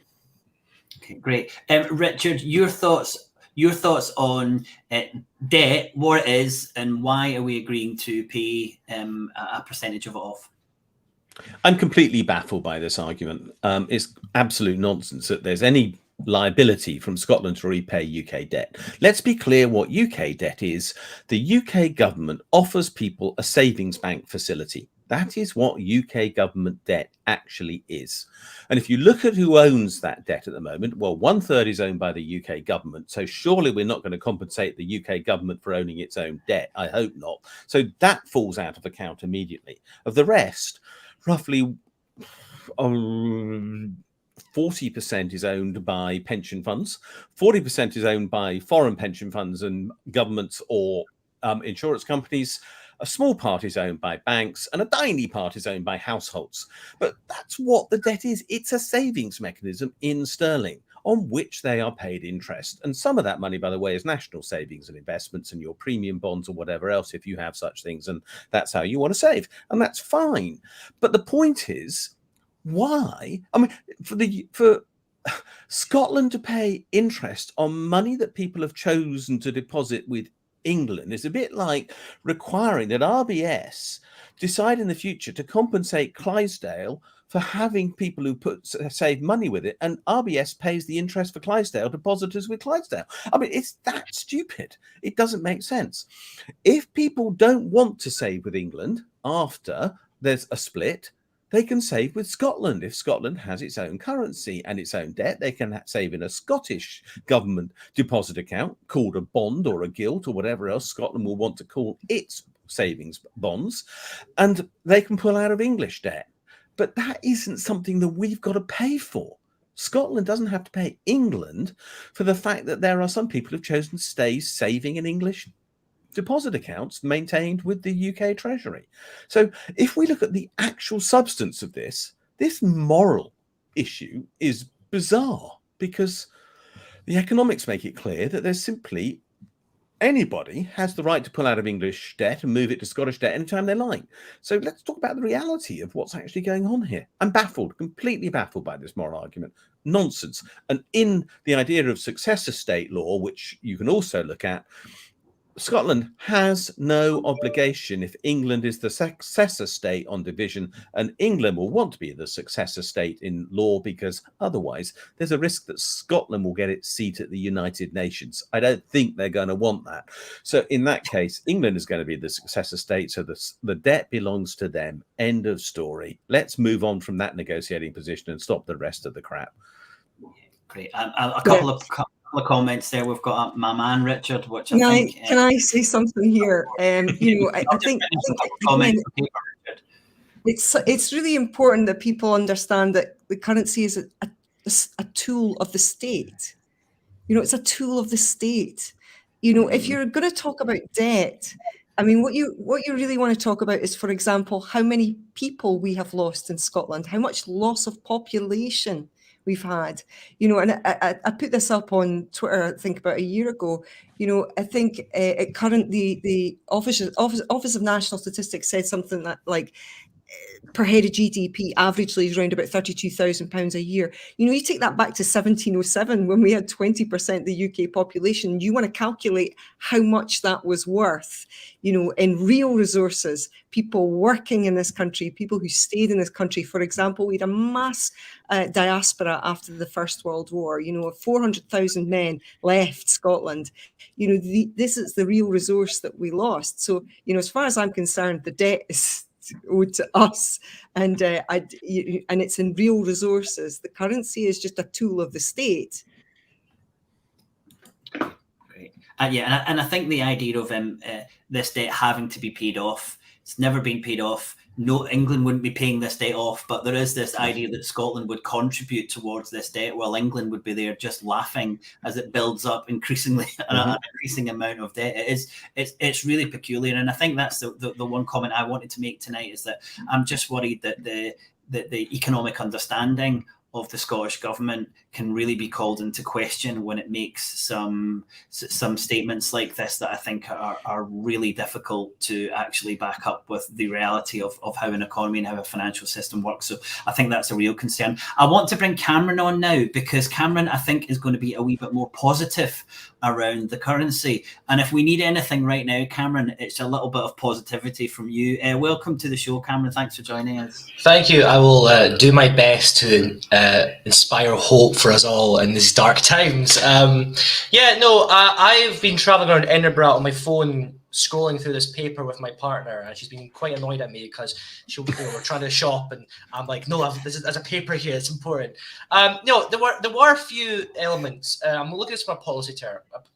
Okay, great. Richard, your thoughts on debt, what it is, and why are we agreeing to pay a percentage of it off? I'm completely baffled by this argument. It's absolute nonsense that there's any liability from Scotland to repay UK debt. Let's be clear what UK debt is. The UK government offers people a savings bank facility. That is what UK government debt actually is. And if you look at who owns that debt at the moment, well, 1/3 is owned by the UK government. So surely we're not going to compensate the UK government for owning its own debt. I hope not. So that falls out of account immediately. Of the rest, roughly 40% is owned by pension funds, 40% is owned by foreign pension funds and governments or insurance companies. A small part is owned by banks and a tiny part is owned by households. But that's what the debt is. It's a savings mechanism in sterling on which they are paid interest. And some of that money, by the way, is national savings and investments and your premium bonds or whatever else, if you have such things. And that's how you want to save. And that's fine. But the point is, why? I mean, for Scotland to pay interest on money that people have chosen to deposit with England is a bit like requiring that RBS decide in the future to compensate Clydesdale for having people who save money with it, and RBS pays the interest for Clydesdale depositors with Clydesdale. I mean, it's that stupid. It doesn't make sense. If people don't want to save with England after there's a split, they can save with Scotland. If Scotland has its own currency and its own debt, they can save in a Scottish government deposit account called a bond or a gilt or whatever else Scotland will want to call its savings bonds, and they can pull out of English debt. But that isn't something that we've got to pay for. Scotland doesn't have to pay England for the fact that there are some people who've chosen to stay saving in English deposit accounts maintained with the UK Treasury. So if we look at the actual substance of this moral issue is bizarre, because the economics make it clear that there's simply anybody has the right to pull out of English debt and move it to Scottish debt anytime they like. So let's talk about the reality of what's actually going on here. I'm baffled, completely baffled by this moral argument. Nonsense. And in the idea of successor state law, which you can also look at, Scotland has no obligation if England is the successor state on division, and England will want to be the successor state in law, because otherwise there's a risk that Scotland will get its seat at the United Nations. I don't think they're going to want that. So in that case, England is going to be the successor state, so the debt belongs to them. End of story. Let's move on from that negotiating position and stop the rest of the crap. Great. A couple of comments there. We've got my man Richard, which I think. Can I say something here? I think again, it's really important that people understand that the currency is a tool of the state. It's a tool of the state. If you're going to talk about debt, I mean, what you really want to talk about is, for example, how many people we have lost in Scotland, how much loss of population we've had, and I put this up on Twitter, I think about a year ago. I think at current, the Office of National Statistics said something that like per head of GDP averagely is around about £32,000 a year. You take that back to 1707 when we had 20% of the UK population. You want to calculate how much that was worth, in real resources, people working in this country, people who stayed in this country. For example, we had a mass diaspora after the First World War. 400,000 men left Scotland. This is the real resource that we lost. So, as far as I'm concerned, the debt is owed to us, and it's in real resources. The currency is just a tool of the state. Great. And I think the idea of this debt having to be paid off, it's never been paid off. No, England wouldn't be paying this debt off, but there is this idea that Scotland would contribute towards this debt, while England would be there just laughing as it builds up increasingly, an increasing amount of debt. It's really peculiar, and I think that's the one comment I wanted to make tonight, is that I'm just worried that the economic understanding of the Scottish government can really be called into question when it makes some statements like this that I think are really difficult to actually back up with the reality of how an economy and how a financial system works. So I think that's a real concern. I want to bring Cameron on now, because Cameron, I think, is going to be a wee bit more positive around the currency. And if we need anything right now, Cameron, it's a little bit of positivity from you. Welcome to the show, Cameron. Thanks for joining us. Thank you. I will do my best to inspire hope for us all in these dark times. I've been traveling around Edinburgh on my phone, scrolling through this paper with my partner, and she's been quite annoyed at me because we're trying to shop, and I'm like, no, there's a paper here, it's important. There were a few elements. I'm looking at this from a policy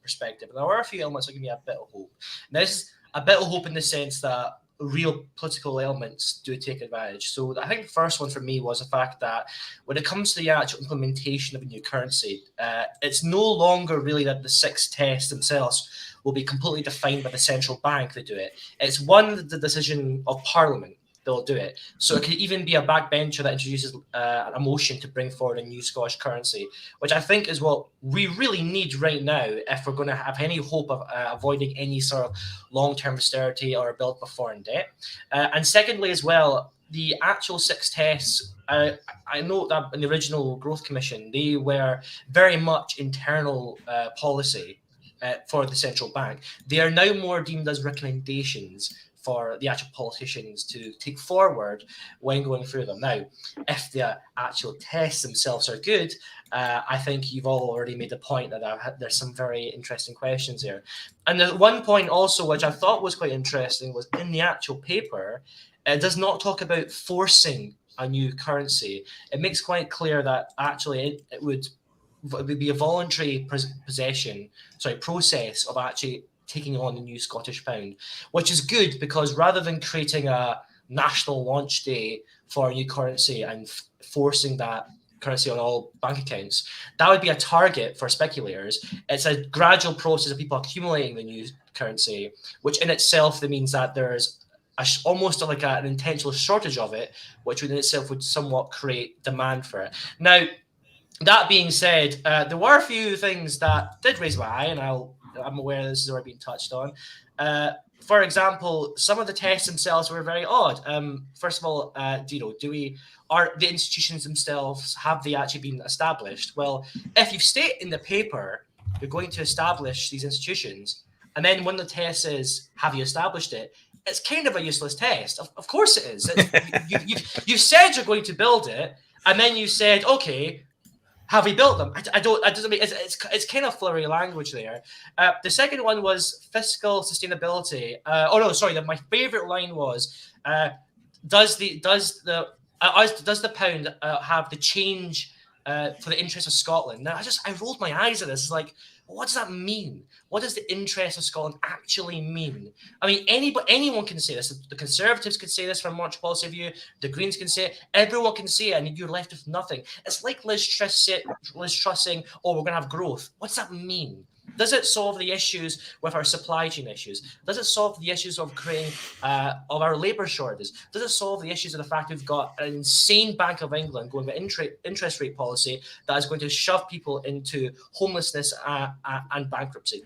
perspective, and there were a few elements that give me a bit of hope. Now, this is a bit of hope in the sense that real political elements do take advantage. So I think the first one for me was the fact that when it comes to the actual implementation of a new currency, it's no longer really that the 6 tests themselves will be completely defined by the central bank that do it. It's the decision of Parliament they'll do it. So it could even be a backbencher that introduces a motion to bring forward a new Scottish currency, which I think is what we really need right now if we're going to have any hope of avoiding any sort of long-term austerity or build up of foreign debt. And secondly, as well, the actual 6 tests, I know that in the original Growth Commission, they were very much internal policy for the central bank. They are now more deemed as recommendations for the actual politicians to take forward when going through them. Now, if the actual tests themselves are good, I think you've all already made the point that there's some very interesting questions here. And the one point also, which I thought was quite interesting, was in the actual paper, it does not talk about forcing a new currency. It makes quite clear that actually it would be a voluntary process of actually taking on the new Scottish pound, which is good because rather than creating a national launch day for a new currency and forcing that currency on all bank accounts, that would be a target for speculators. It's a gradual process of people accumulating the new currency, which in itself means that there's almost like an intentional shortage of it, which in itself would somewhat create demand for it. Now, that being said, there were a few things that did raise my eye, and I'm aware this has already been touched on. For example, some of the tests themselves were very odd. First of all, are the institutions themselves, have they actually been established? Well, if you state in the paper you're going to establish these institutions, and then when the test is, have you established it? It's kind of a useless test. Of course it is. You've said you're going to build it, and then you said, okay, have we built them? It's kind of flurry language there. The second one was fiscal sustainability. My favorite line was, does the pound have the change for the interest of Scotland? Now I rolled my eyes at this. It's like, what does that mean? What does the interest of Scotland actually mean? I mean, anyone can say this. The Conservatives could say this from a monetary policy view. The Greens can say it. Everyone can say it, and you're left with nothing. It's like Liz Truss saying, "Oh, we're going to have growth." What does that mean? Does it solve the issues with our supply chain issues? Does it solve the issues of creating of our labour shortages? Does it solve the issues of the fact we've got an insane Bank of England going with interest rate policy that is going to shove people into homelessness and bankruptcy?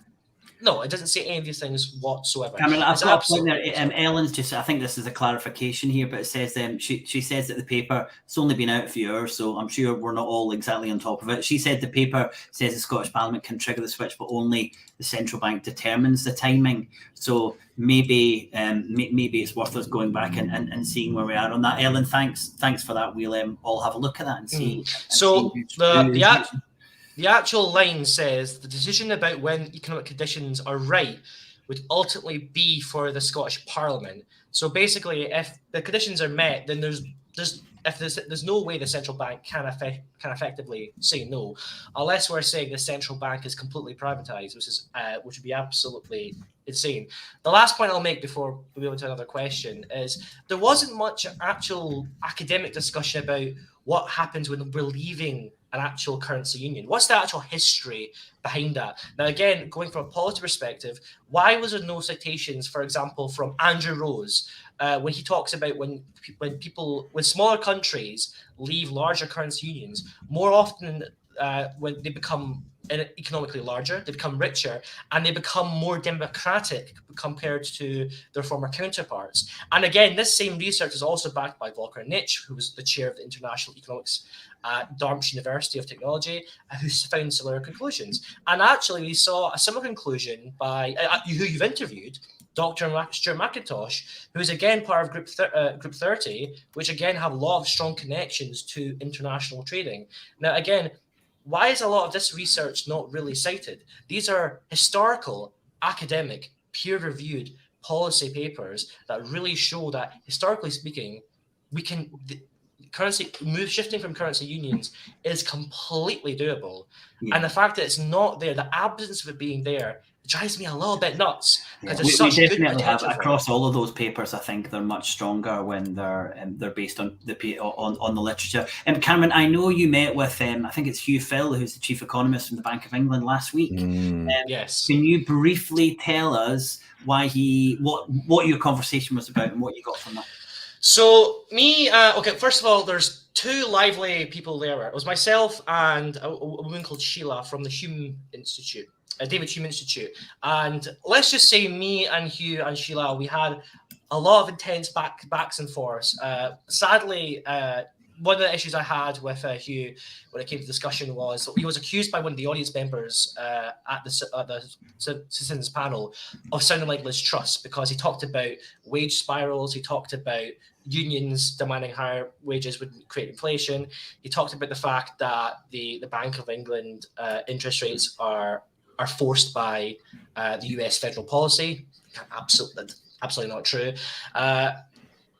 No, it doesn't say any of these things whatsoever. I mean, I've got a point there. Ellen's just, I think this is a clarification here, but it says she says that the paper, it's only been out a few hours, so I'm sure we're not all exactly on top of it. She said the paper says the Scottish Parliament can trigger the switch, but only the central bank determines the timing. So maybe it's worth us going back and seeing where we are on that. Ellen, thanks for that. We'll all have a look at that and see. The actual line says the decision about when economic conditions are right would ultimately be for the Scottish Parliament. So basically, if the conditions are met, then there's no way the central bank can effectively say no, unless we're saying the central bank is completely privatized, which would be absolutely insane. The last point I'll make before we move on to another question is there wasn't much actual academic discussion about what happens when we're leaving an actual currency union? What's the actual history behind that? Now, again, going from a policy perspective, why was there no citations, for example, from Andrew Rose, when he talks about when smaller countries leave larger currency unions, more often when they become economically larger, they become richer, and they become more democratic compared to their former counterparts. And again, this same research is also backed by Volker Nitsch, who was the chair of the International Economics at Dartmouth University of Technology, who found similar conclusions. And actually, we saw a similar conclusion by who you've interviewed, Dr. Stuart McIntosh, who is again part of Group 30, which again have a lot of strong connections to international trading. Now, again, why is a lot of this research not really cited? These are historical, academic, peer-reviewed policy papers that really show that, historically speaking, shifting from currency unions is completely doable. Yeah. And the fact that it's not there, the absence of it being there, drives me a little bit nuts. Yeah. We definitely have across all of those papers. I think they're much stronger when they're based on the literature. And Cameron, I know you met with I think it's Hugh Phil, who's the chief economist from the Bank of England last week. Yes. Can you briefly tell us why what your conversation was about and what you got from that? So first of all, there's two lively people there. It was myself and a woman called Sheila from the Hume Institute. David Hume Institute. And let's just say me and Hugh and Sheila, we had a lot of intense backs and forths. Sadly, one of the issues I had with Hugh when it came to discussion was he was accused by one of the audience members at the citizens panel of sounding like Liz Truss, because he talked about wage spirals, he talked about unions demanding higher wages would create inflation. He talked about the fact that the Bank of England interest rates are forced by the US federal policy. Absolutely not true.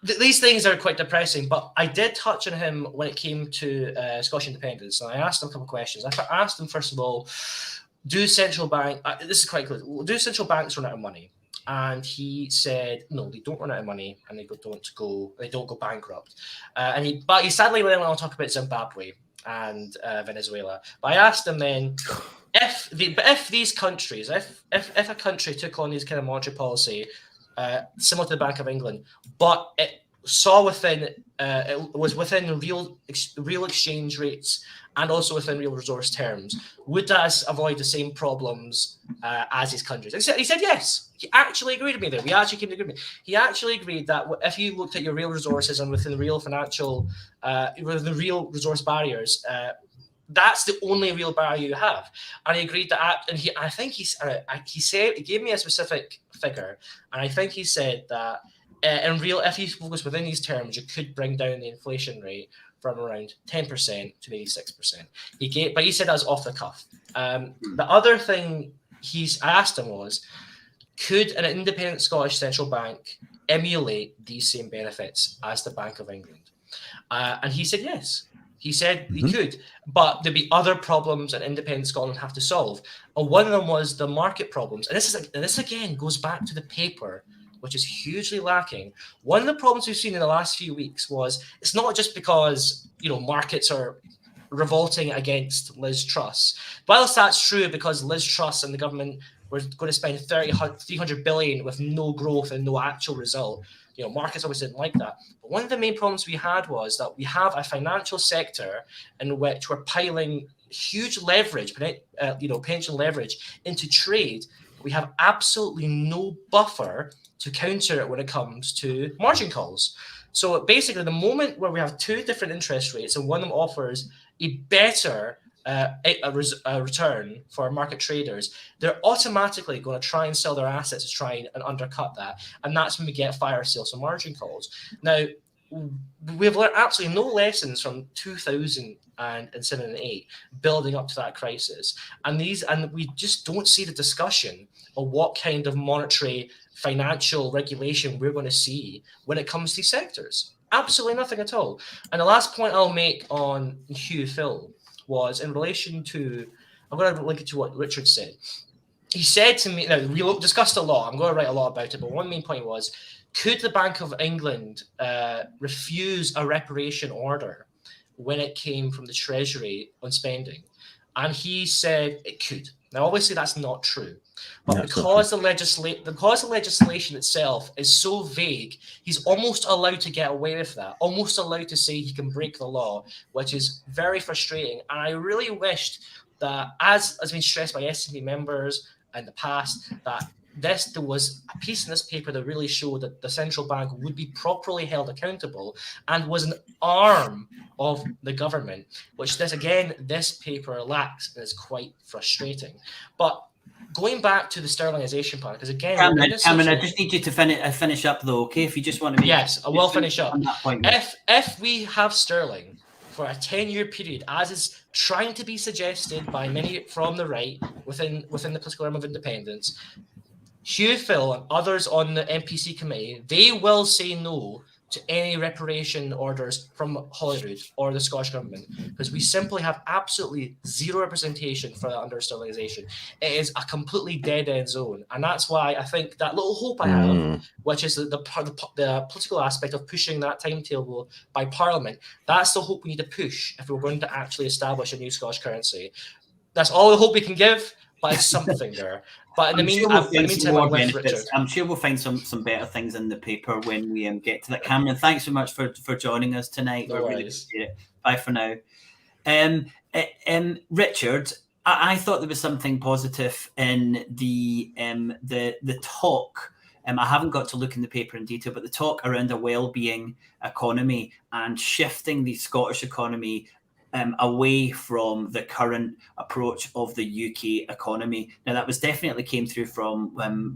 These things are quite depressing, but I did touch on him when it came to Scottish independence. And I asked him a couple of questions. I asked him, first of all, do central banks run out of money? And he said, no, they don't run out of money, and they don't go bankrupt. But he sadly went on to talk about Zimbabwe and Venezuela. But I asked him then, if these countries, if a country took on these kind of monetary policy, similar to the Bank of England, but it was within real exchange rates and also within real resource terms, would that avoid the same problems as these countries? He said yes. He actually agreed with me there. We actually came to agreement. He actually agreed that if you looked at your real resources and within the real within the real resource barriers, that's the only real barrier you have. And he agreed that, and he gave me a specific figure, and I think he said that if you focus within these terms, you could bring down the inflation rate from around 10% to maybe 6%. But he said that was off the cuff. The other thing I asked him was, could an independent Scottish central bank emulate these same benefits as the Bank of England? And he said yes. He said he could, but there'd be other problems an independent Scotland have to solve. And one of them was the market problems. And this again goes back to the paper, which is hugely lacking. One of the problems we've seen in the last few weeks was, it's not just because markets are revolting against Liz Truss. Whilst that's true, because Liz Truss and the government were going to spend 300 billion with no growth and no actual result. Markets obviously didn't like that. But one of the main problems we had was that we have a financial sector in which we're piling huge leverage, pension leverage into trade. We have absolutely no buffer to counter it when it comes to margin calls. So basically, the moment where we have two different interest rates and one of them offers a better a return for market traders, they're automatically going to try and sell their assets to try and undercut that. And that's when we get fire sales and margin calls. Now, we've learned absolutely no lessons from 2007 and 2008 building up to that crisis. And we just don't see the discussion of what kind of monetary financial regulation we're going to see when it comes to these sectors. Absolutely nothing at all. And the last point I'll make on Hugh Phil was in relation to, I'm going to link it to what Richard said. He said to me, now we discussed a lot, I'm going to write a lot about it, but one main point was, could the Bank of England refuse a reparation order when it came from the Treasury on spending. And he said it could. Now, obviously, that's not true. But because the legislation itself is so vague, he's almost allowed to get away with that, almost allowed to say he can break the law, which is very frustrating. And I really wished that, as has been stressed by SNP members in the past, that there was a piece in this paper that really showed that the central bank would be properly held accountable and was an arm of the government, which this paper lacks, and is quite frustrating. But going back to the sterlingization part, because again, Cameron, I just need you to finish up though, okay? If you just want to make yes, I will finish up. On that point. If we have sterling for a 10-year period, as is trying to be suggested by many from the right within the political realm of independence, Hugh Phil and others on the MPC committee, they will say no to any reparation orders from Holyrood or the Scottish government, because we simply have absolutely zero representation for that under sterlingisation. It is a completely dead-end zone, and that's why I think that little hope I have, which is the political aspect of pushing that timetable by Parliament, that's the hope we need to push if we're going to actually establish a new Scottish currency. That's all the hope we can give, but it's something there. But in the meantime, I'm sure we'll find some better things in the paper when we get to that. Cameron, thanks so much for joining us tonight. No we really appreciate it. Bye for now. Richard, I thought there was something positive in the talk. I haven't got to look in the paper in detail, but the talk around a well-being economy and shifting the Scottish economy away from the current approach of the UK economy. Now, that definitely came through from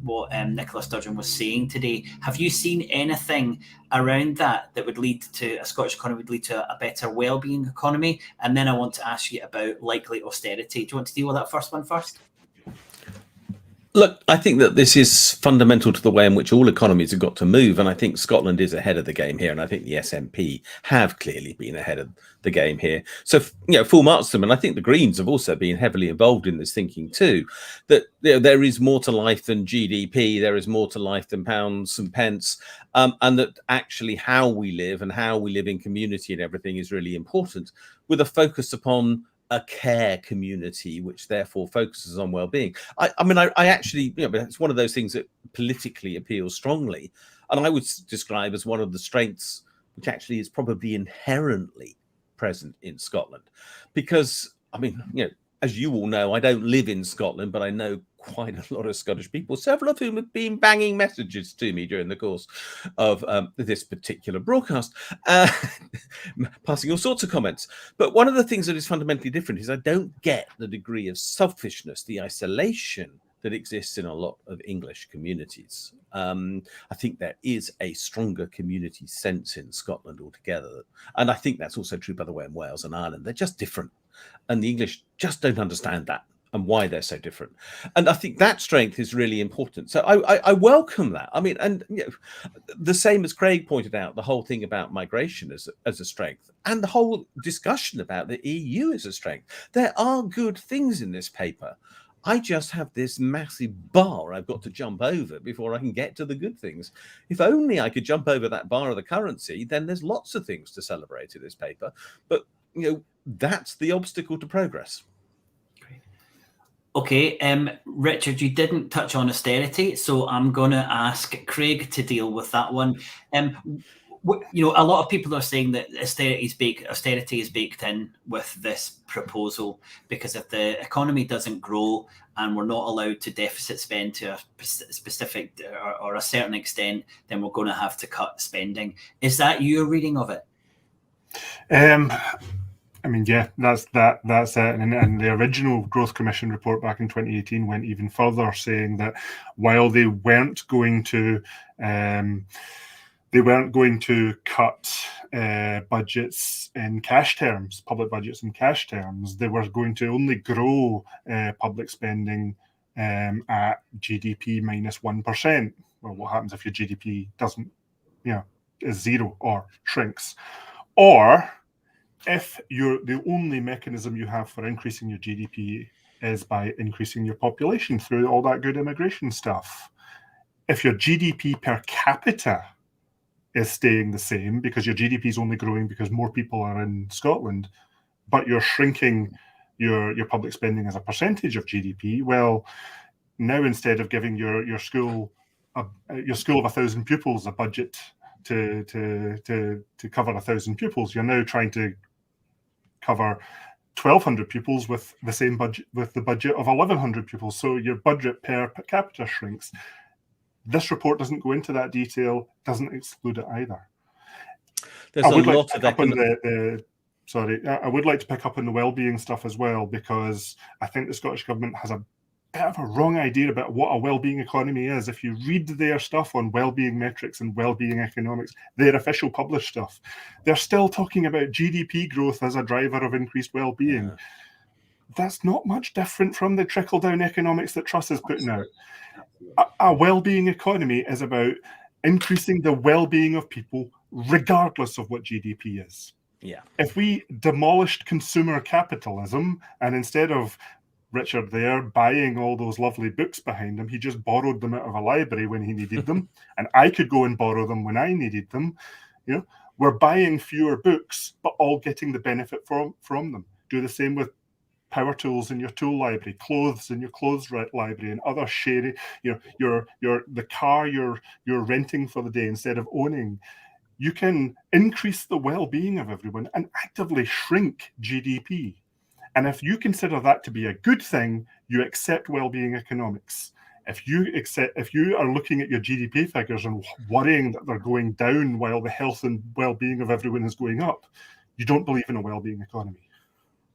what Nicola Sturgeon was saying today. Have you seen anything around that would lead to a Scottish economy, would lead to a better well-being economy? And then I want to ask you about likely austerity. Do you want to deal with that first one first? Look, I think that this is fundamental to the way in which all economies have got to move. And I think Scotland is ahead of the game here. And I think the SNP have clearly been ahead of the game here. So, full marks to them. And I think the Greens have also been heavily involved in this thinking too, that there is more to life than GDP. There is more to life than pounds and pence. And that actually how we live and how we live in community and everything is really important, with a focus upon a care community, which therefore focuses on well-being. I actually, it's one of those things that politically appeals strongly, and I would describe as one of the strengths which actually is probably inherently present in Scotland, because as you all know, I don't live in Scotland, but I know quite a lot of Scottish people, several of whom have been banging messages to me during the course of this particular broadcast, passing all sorts of comments. But one of the things that is fundamentally different is I don't get the degree of selfishness, the isolation that exists in a lot of English communities. I think there is a stronger community sense in Scotland altogether. And I think that's also true, by the way, in Wales and Ireland. They're just different. And the English just don't understand that and why they're so different. And I think that strength is really important. So I welcome that. The same as Craig pointed out, the whole thing about migration as a strength, and the whole discussion about the EU as a strength. There are good things in this paper. I just have this massive bar I've got to jump over before I can get to the good things. If only I could jump over that bar of the currency, then there's lots of things to celebrate in this paper. But, that's the obstacle to progress. Okay, Richard, you didn't touch on austerity, so I'm going to ask Craig to deal with that one. A lot of people are saying that austerity is baked in with this proposal, because if the economy doesn't grow and we're not allowed to deficit spend to a specific or a certain extent, then we're going to have to cut spending. Is that your reading of it? Yeah, that's it. And the original Growth Commission report back in 2018 went even further, saying that while they weren't going to cut budgets in cash terms, public budgets in cash terms, they were going to only grow public spending at GDP minus 1%. Well, what happens if your GDP doesn't, is zero or shrinks? Or if the only mechanism you have for increasing your GDP is by increasing your population through all that good immigration stuff, if your GDP per capita is staying the same because your GDP is only growing because more people are in Scotland, but you're shrinking your public spending as a percentage of GDP. Well, now instead of giving your school of 1,000 pupils a budget to cover 1,000 pupils, you're now trying to cover 1,200 pupils with the same budget, with the budget of 1,100 pupils. So your budget per capita shrinks. This report doesn't go into that detail, doesn't exclude it either. There's a lot of I would like to pick up on the wellbeing stuff as well, because I think the Scottish Government has a bit of a wrong idea about what a wellbeing economy is. If you read their stuff on wellbeing metrics and wellbeing economics, their official published stuff, they're still talking about GDP growth as a driver of increased wellbeing. Yeah. That's not much different from the trickle-down economics that Truss is putting out. A wellbeing economy is about increasing the wellbeing of people regardless of what GDP is. Yeah. If we demolished consumer capitalism, and instead of Richard there buying all those lovely books behind him, he just borrowed them out of a library when he needed them, and I could go and borrow them when I needed them. You know, we're buying fewer books, but all getting the benefit from them. Do the same with power tools in your tool library, clothes in your clothes library, and other sharing. You know, the car you're renting for the day instead of owning. You can increase the well-being of everyone and actively shrink GDP. And if you consider that to be a good thing, you accept well-being economics. If you are looking at your GDP figures and worrying that they're going down while the health and well-being of everyone is going up, you don't believe in a well-being economy.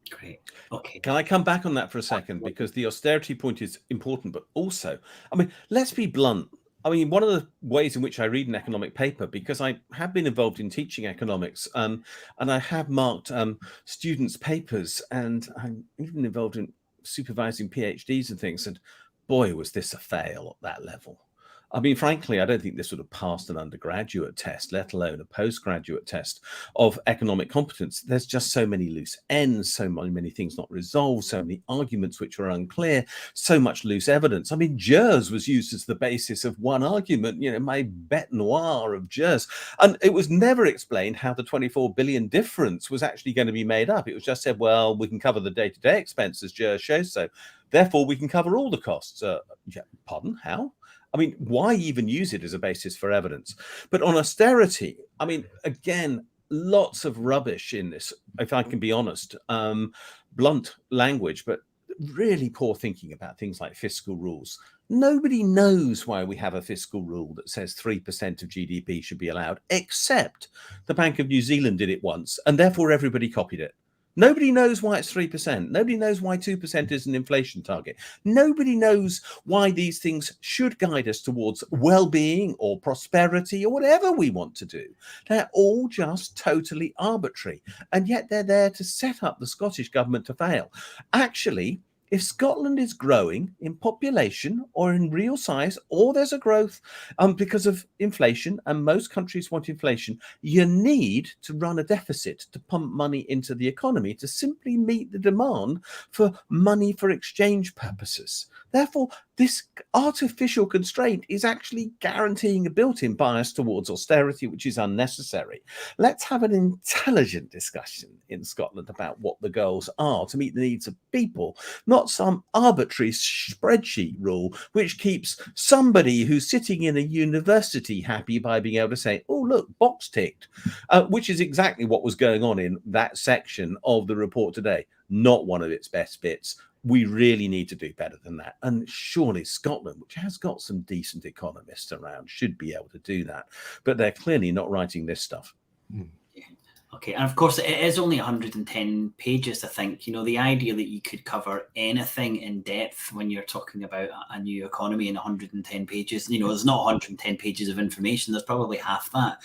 Great. Okay. Can I come back on that for a second? Because the austerity point is important, but also, I mean, let's be blunt. I mean, one of the ways in which I read an economic paper, because I have been involved in teaching economics, and I have marked students' papers, and I'm even involved in supervising PhDs and things, and boy, was this a fail at that level. I mean, frankly, I don't think this would have passed an undergraduate test, let alone a postgraduate test of economic competence. There's just so many loose ends, so many things not resolved, so many arguments which are unclear, so much loose evidence. I mean, jurors was used as the basis of one argument, you know, my bête noire of jurors. And it was never explained how the 24 billion difference was actually going to be made up. It was just said, well, we can cover the day-to-day expenses, jurors show so. Therefore, we can cover all the costs. Yeah, pardon, how? I mean, why even use it as a basis for evidence? But on austerity, I mean, again, lots of rubbish in this, if I can be honest, blunt language, but really poor thinking about things like fiscal rules. Nobody knows why we have a fiscal rule that says 3% of GDP should be allowed, except the Bank of New Zealand did it once, and therefore everybody copied it. Nobody knows why it's 3%. Nobody knows why 2% is an inflation target. Nobody knows why these things should guide us towards well-being or prosperity or whatever we want to do. They're all just totally arbitrary. And yet they're there to set up the Scottish Government to fail. Actually, if Scotland is growing in population or in real size, or there's a growth because of inflation, and most countries want inflation, you need to run a deficit to pump money into the economy to simply meet the demand for money for exchange purposes. Therefore, this artificial constraint is actually guaranteeing a built-in bias towards austerity, which is unnecessary. Let's have an intelligent discussion in Scotland about what the goals are to meet the needs of people, not some arbitrary spreadsheet rule which keeps somebody who's sitting in a university happy by being able to say, oh, look, box ticked, which is exactly what was going on in that section of the report today. Not one of its best bits. We really need to do better than that. And surely Scotland, which has got some decent economists around, should be able to do that. But they're clearly not writing this stuff. Yeah. Okay, and of course it is only 110 pages, I think. You know, the idea that you could cover anything in depth when you're talking about a new economy in 110 pages, you know, there's not 110 pages of information, there's probably half that.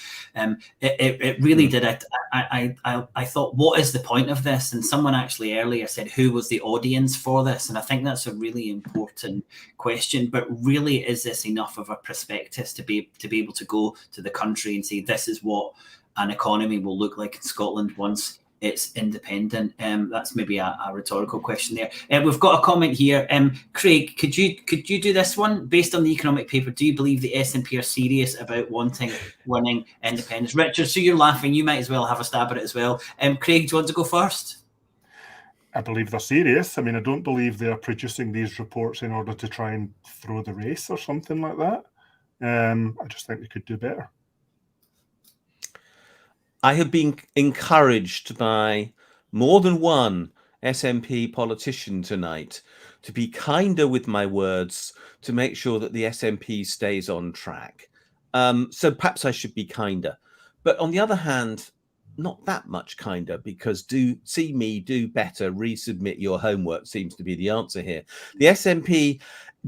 It really did it. I thought, what is the point of this? And someone actually earlier said, who was the audience for this? And I think that's a really important question. But really, is this enough of a prospectus to be able to go to the country and say, this is what an economy will look like in Scotland once it's independent? That's maybe a rhetorical question there. We've got a comment here. Craig, could you do this one? Based on the economic paper, do you believe the SNP are serious about winning independence? Richard, so you're laughing. You might as well have a stab at it as well. Craig, do you want to go first? I believe they're serious. I mean, I don't believe they're producing these reports in order to try and throw the race or something like that. I just think they could do better. I have been encouraged by more than one SNP politician tonight to be kinder with my words to make sure that the SNP stays on track. So perhaps I should be kinder. But on the other hand, not that much kinder, because do better, resubmit your homework seems to be the answer here. The SNP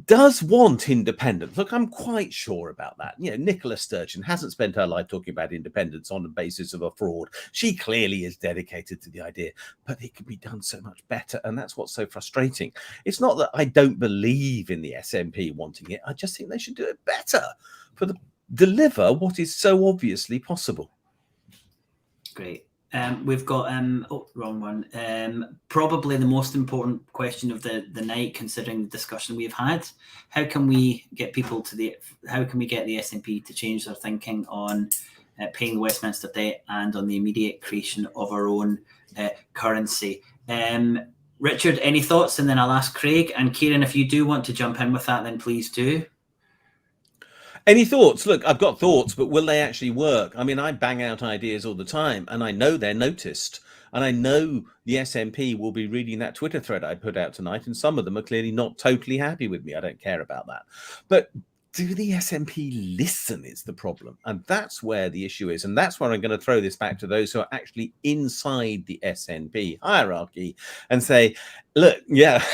does want independence. Look, I'm quite sure about that. You know, Nicola Sturgeon hasn't spent her life talking about independence on the basis of a fraud. She clearly is dedicated to the idea, but it could be done so much better. And that's what's so frustrating. It's not that I don't believe in the SNP wanting it. I just think they should do it better deliver what is so obviously possible. Great. We've got wrong one. Probably the most important question of the night, considering the discussion we've had. How can we get the SNP to change their thinking on paying the Westminster debt and on the immediate creation of our own currency? Richard, any thoughts? And then I'll ask Craig and Kieran, if you do want to jump in with that, then please do. Any thoughts? Look, I've got thoughts, but will they actually work? I mean, I bang out ideas all the time, and I know they're noticed. And I know the SNP will be reading that Twitter thread I put out tonight, and some of them are clearly not totally happy with me. I don't care about that. But do the SNP listen is the problem. And that's where the issue is. And that's where I'm going to throw this back to those who are actually inside the SNP hierarchy and say, look, yeah,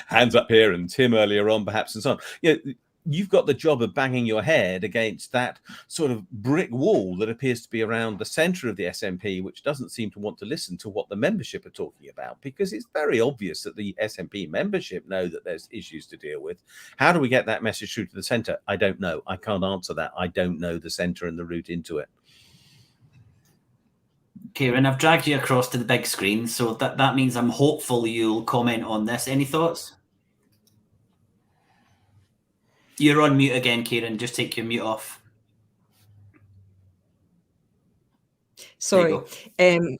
hands up here, and Tim earlier on perhaps, and so on. You know, you've got the job of banging your head against that sort of brick wall that appears to be around the centre of the SNP, which doesn't seem to want to listen to what the membership are talking about, because it's very obvious that the SNP membership know that there's issues to deal with. How do we get that message through to the centre? I don't know. I can't answer that. I don't know the centre and the route into it. Kieran, I've dragged you across to the big screen, so that means I'm hopeful you'll comment on this. Any thoughts? You're on mute again, Kieran. Just take your mute off. Sorry.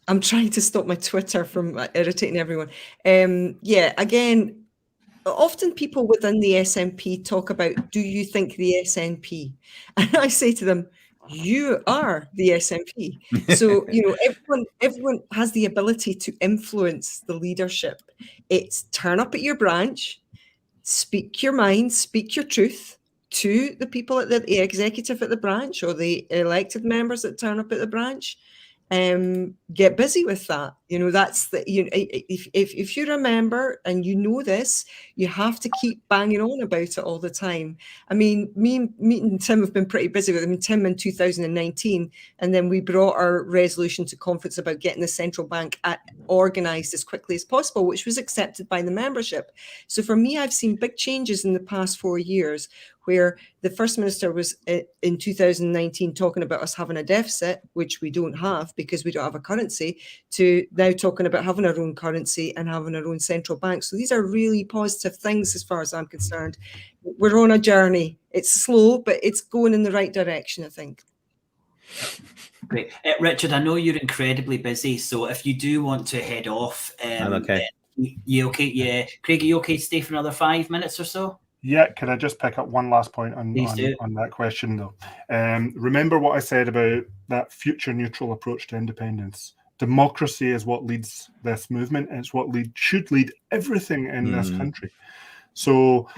I'm trying to stop my Twitter from irritating everyone. Yeah, again, often people within the SNP talk about, do you think the SNP? And I say to them, you are the SNP. So, you know, everyone has the ability to influence the leadership. It's turn up at your branch, speak your mind, speak your truth to the people at the executive at the branch or the elected members that turn up at the branch. Get busy with that. You know, that's the, you know, if you're a member and you know this, you have to keep banging on about it all the time. I mean, me and Tim have been pretty busy with it. I mean, Tim in 2019, and then we brought our resolution to conference about getting the central bank organised as quickly as possible, which was accepted by the membership. So for me, I've seen big changes in the past 4 years, where the First Minister was in 2019 talking about us having a deficit, which we don't have because we don't have a currency, to now talking about having our own currency and having our own central bank. So these are really positive things as far as I'm concerned. We're on a journey. It's slow, but it's going in the right direction, I think. Great. Richard, I know you're incredibly busy, so if you do want to head off... I'm okay. You okay? Yeah. Craig, are you okay to stay for another 5 minutes or so? Yeah, can I just pick up one last point on that question, though? Remember what I said about that future neutral approach to independence. Democracy is what leads this movement, and it's what should lead everything in this country. So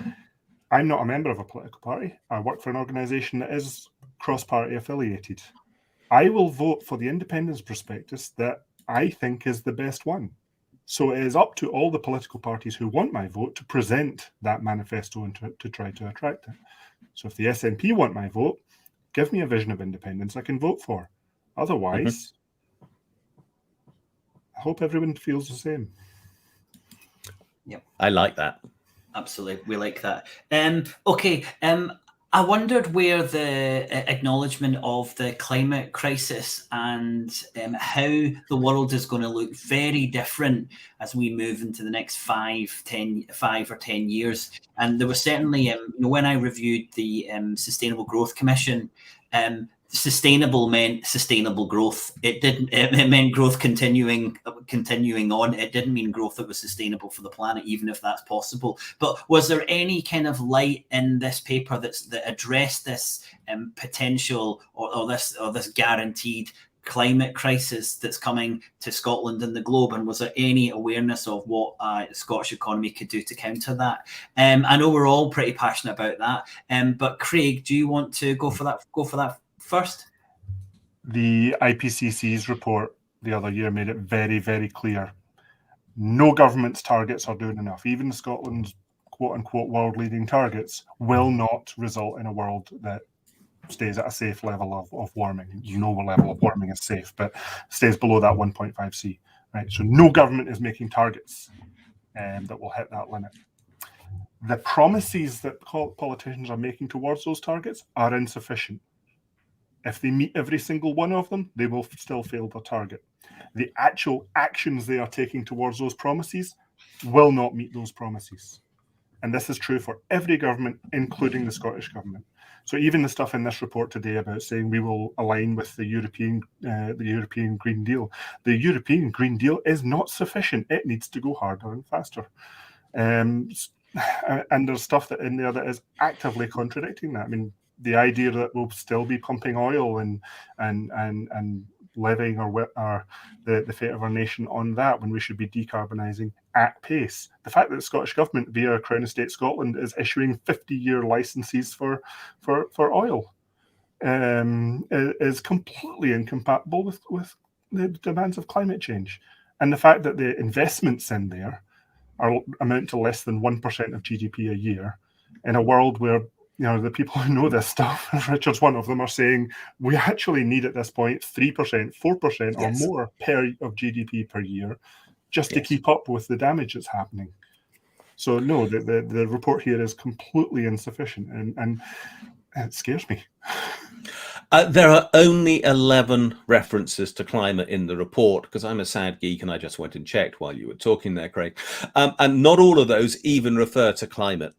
I'm not a member of a political party. I work for an organisation that is cross-party affiliated. I will vote for the independence prospectus that I think is the best one. So it is up to all the political parties who want my vote to present that manifesto and to try to attract it. So if the SNP want my vote, give me a vision of independence I can vote for. Otherwise, I hope everyone feels the same. Yep. I like that. Absolutely. We like that. Okay. I wondered where the acknowledgement of the climate crisis and how the world is going to look very different as we move into the next 5 or 10 years. And there was certainly, when I reviewed the Sustainable Growth Commission, sustainable meant sustainable growth. It meant growth continuing on. It didn't mean growth that was sustainable for the planet, even if that's possible. But was there any kind of light in this paper that addressed this potential or this guaranteed climate crisis that's coming to Scotland and the globe? And was there any awareness of what the Scottish economy could do to counter that? I know we're all pretty passionate about that. But Craig, do you want to go for that first? The IPCC's report the other year made it very, very clear. No government's targets are doing enough. Even Scotland's quote-unquote world-leading targets will not result in a world that stays at a safe level of warming. You know what level of warming is safe, but stays below that 1.5 C. Right? So no government is making targets that will hit that limit. The promises that politicians are making towards those targets are insufficient. If they meet every single one of them, they will still fail their target. The actual actions they are taking towards those promises will not meet those promises. And this is true for every government, including the Scottish government. So even the stuff in this report today about saying we will align with the European Green Deal, the European Green Deal is not sufficient. It needs to go harder and faster. And there's stuff that in there that is actively contradicting that. I mean, the idea that we'll still be pumping oil and levying the fate of our nation on that when we should be decarbonising at pace. The fact that the Scottish Government, via Crown Estate Scotland, is issuing 50-year licences for oil is completely incompatible with the demands of climate change. And the fact that the investments in there amount to less than 1% of GDP a year in a world where the people who know this stuff, Richard's one of them, are saying we actually need at this point 3%, 4% or more of GDP per year just to keep up with the damage that's happening. So no, the report here is completely insufficient and it scares me. There are only 11 references to climate in the report, because I'm a sad geek and I just went and checked while you were talking there, Craig. And not all of those even refer to climate.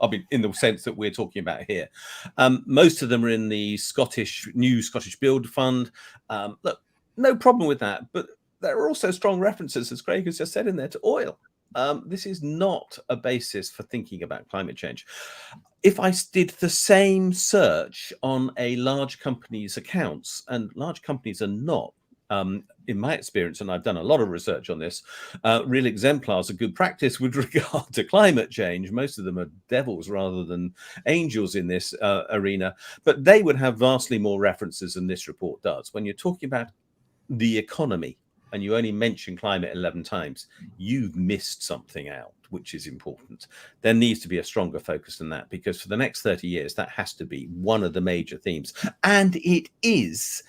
I mean, in the sense that we're talking about here. Most of them are in the new Scottish Build Fund. Look, no problem with that. But there are also strong references, as Craig has just said in there, to oil. This is not a basis for thinking about climate change. If I did the same search on a large company's accounts, and large companies are not, in my experience, and I've done a lot of research on this, real exemplars of good practice with regard to climate change. Most of them are devils rather than angels in this arena, but they would have vastly more references than this report does. When you're talking about the economy and you only mention climate 11 times, you've missed something out, which is important. There needs to be a stronger focus than that, because for the next 30 years, that has to be one of the major themes. And it is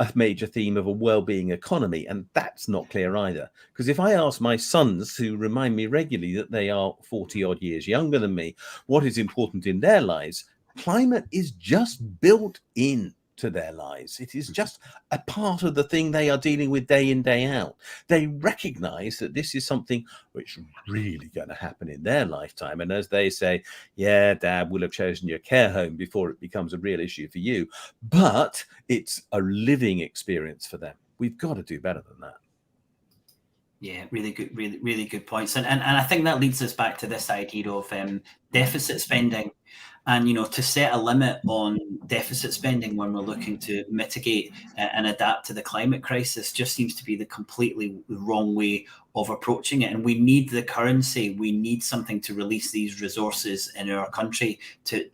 a major theme of a well-being economy, and that's not clear either. Because if I ask my sons, who remind me regularly that they are 40-odd years younger than me, what is important in their lives, climate is just built in to their lives. It is just a part of the thing they are dealing with day in, day out. They recognize that this is something which is really going to happen in their lifetime. And as they say, yeah, Dad, we'll have chosen your care home before it becomes a real issue for you. But it's a living experience for them. We've got to do better than that. Yeah, really good, really good points. And I think that leads us back to this idea of deficit spending. And, to set a limit on deficit spending when we're looking to mitigate and adapt to the climate crisis just seems to be the completely wrong way of approaching it. And we need the currency. We need something to release these resources in our country to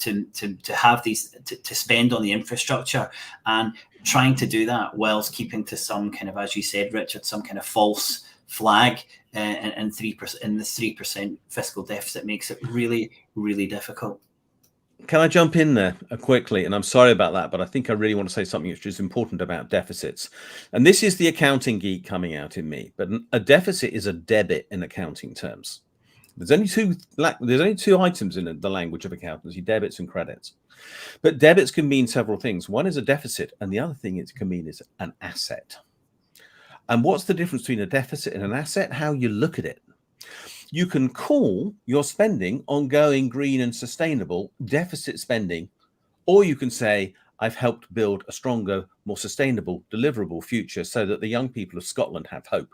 have these, to spend on the infrastructure, and trying to do that whilst keeping to some kind of, as you said, Richard, some kind of false flag and 3% in the 3% fiscal deficit makes it really, really difficult. Can I jump in there quickly? And I'm sorry about that, but I think I really want to say something which is important about deficits. And this is the accounting geek coming out in me. But a deficit is a debit in accounting terms. There's only two items in the language of accountancy: debits and credits. But debits can mean several things. One is a deficit, and the other thing it can mean is an asset. And what's the difference between a deficit and an asset? How you look at it. You can call your spending on going green and sustainable deficit spending, or you can say, I've helped build a stronger, more sustainable, deliverable future so that the young people of Scotland have hope.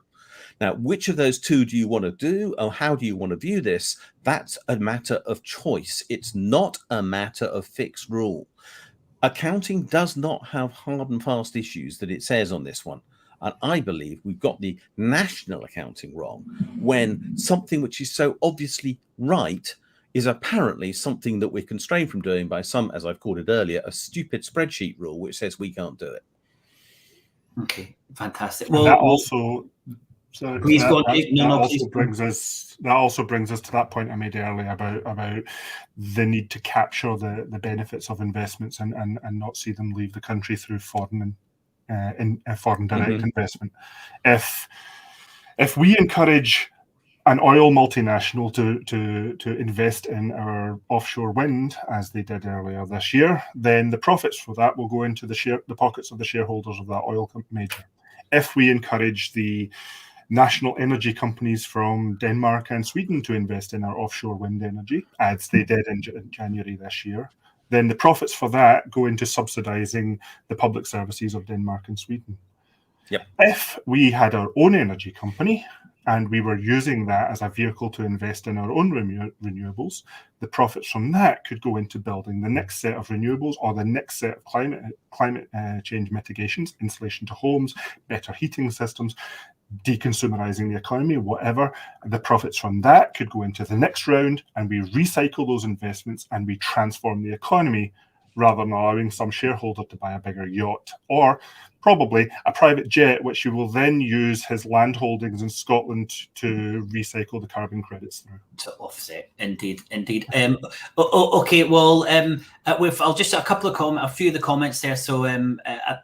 Now, which of those two do you want to do, or how do you want to view this? That's a matter of choice. It's not a matter of fixed rule. Accounting does not have hard and fast issues that it says on this one. And I believe we've got the national accounting wrong when something which is so obviously right is apparently something that we're constrained from doing by some, as I've called it earlier, a stupid spreadsheet rule which says we can't do it. Okay, fantastic. Well, that also, so please that, go on. That also brings us to that point I made earlier about the need to capture the benefits of investments and not see them leave the country through foreign direct investment. If we encourage an oil multinational to invest in our offshore wind, as they did earlier this year, then the profits for that will go into the pockets of the shareholders of that oil major. If we encourage the national energy companies from Denmark and Sweden to invest in our offshore wind energy, as they did in January this year, then the profits for that go into subsidizing the public services of Denmark and Sweden. Yep. If we had our own energy company and we were using that as a vehicle to invest in our own renewables, the profits from that could go into building the next set of renewables or the next set of climate change mitigations, insulation to homes, better heating systems, deconsumerizing the economy, whatever. The profits from that could go into the next round, and we recycle those investments and we transform the economy rather than allowing some shareholder to buy a bigger yacht or probably a private jet, which you will then use his land holdings in Scotland to recycle the carbon credits through. To offset, indeed. Okay, well, I'll just a few of the comments there. So,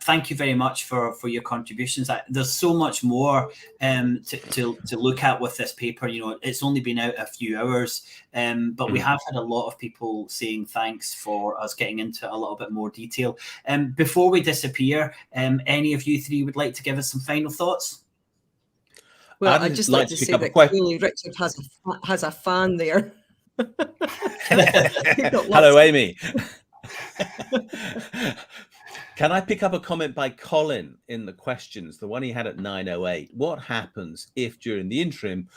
thank you very much for your contributions. There's so much more to look at with this paper. You know, it's only been out a few hours, but we have had a lot of people saying thanks for us getting into a little bit more detail. Before we disappear, any of you three would like to give us some final thoughts? Well, I'd just like to say that clearly Richard has a fan there. Hello, Amy. Can I pick up a comment by Colin in the questions, the one he had at 9:08? What happens if during the interim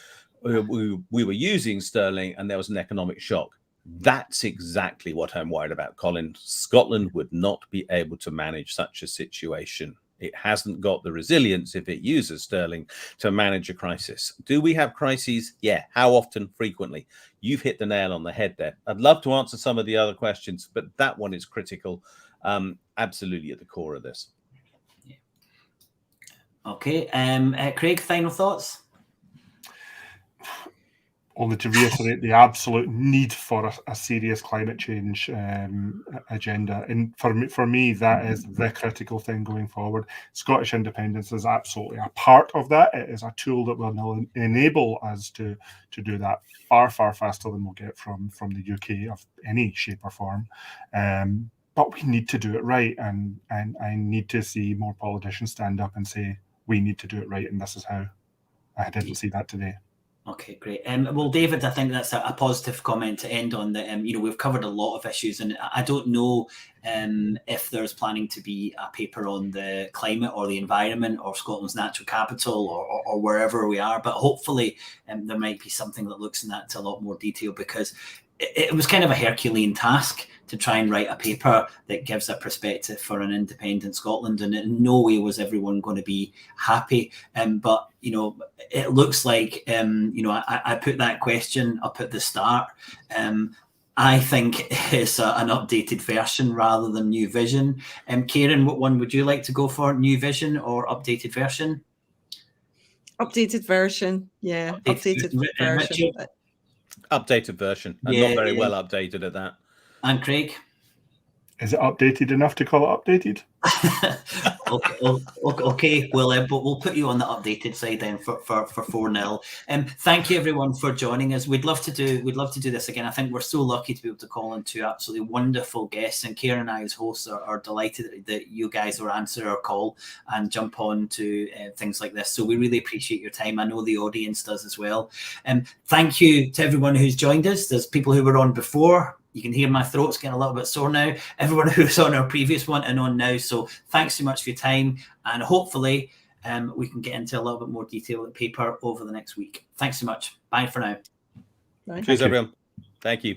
we were using sterling and there was an economic shock? That's exactly what I'm worried about, Colin. Scotland would not be able to manage such a situation. It hasn't got the resilience if it uses sterling to manage a crisis. Do we have crises? Yeah. How often? Frequently. You've hit the nail on the head there. I'd love to answer some of the other questions, but that one is critical. Absolutely at the core of this. Yeah. Okay. Craig, final thoughts? Only to reiterate the absolute need for a serious climate change agenda. And for me, that is the critical thing going forward. Scottish independence is absolutely a part of that. It is a tool that will enable us to do that far, far faster than we'll get from the UK of any shape or form. But we need to do it right. And I need to see more politicians stand up and say, we need to do it right. And this is how. I didn't see that today. Okay, great. Well, David, I think that's a positive comment to end on. That we've covered a lot of issues, and I don't know if there's planning to be a paper on the climate or the environment or Scotland's natural capital or wherever we are, but hopefully there might be something that looks in that to a lot more detail, because it was kind of a Herculean task to try and write a paper that gives a perspective for an independent Scotland, and in no way was everyone going to be happy. But it looks like I put that question up at the start. I think it's an updated version rather than new vision. Kieran, what one would you like to go for? New vision or updated version? Updated version, yeah. Updated version. Updated version, and not very well updated at that. And Craig? Is it updated enough to call it updated? Okay. Well, but we'll put you on the updated side then for 4-0. Thank you everyone for joining us. We'd love to do this again. I think we're so lucky to be able to call in two absolutely wonderful guests, and Kieran and I as hosts are delighted that you guys will answer our call and jump on to things like this. So we really appreciate your time. I know the audience does as well. Thank you to everyone who's joined us. There's people who were on before. You can hear my throat's getting a little bit sore now. Everyone who's on our previous one and on now. So thanks so much for your time. And hopefully we can get into a little bit more detail of the paper over the next week. Thanks so much. Bye for now. Bye. Cheers, everyone. Thank you.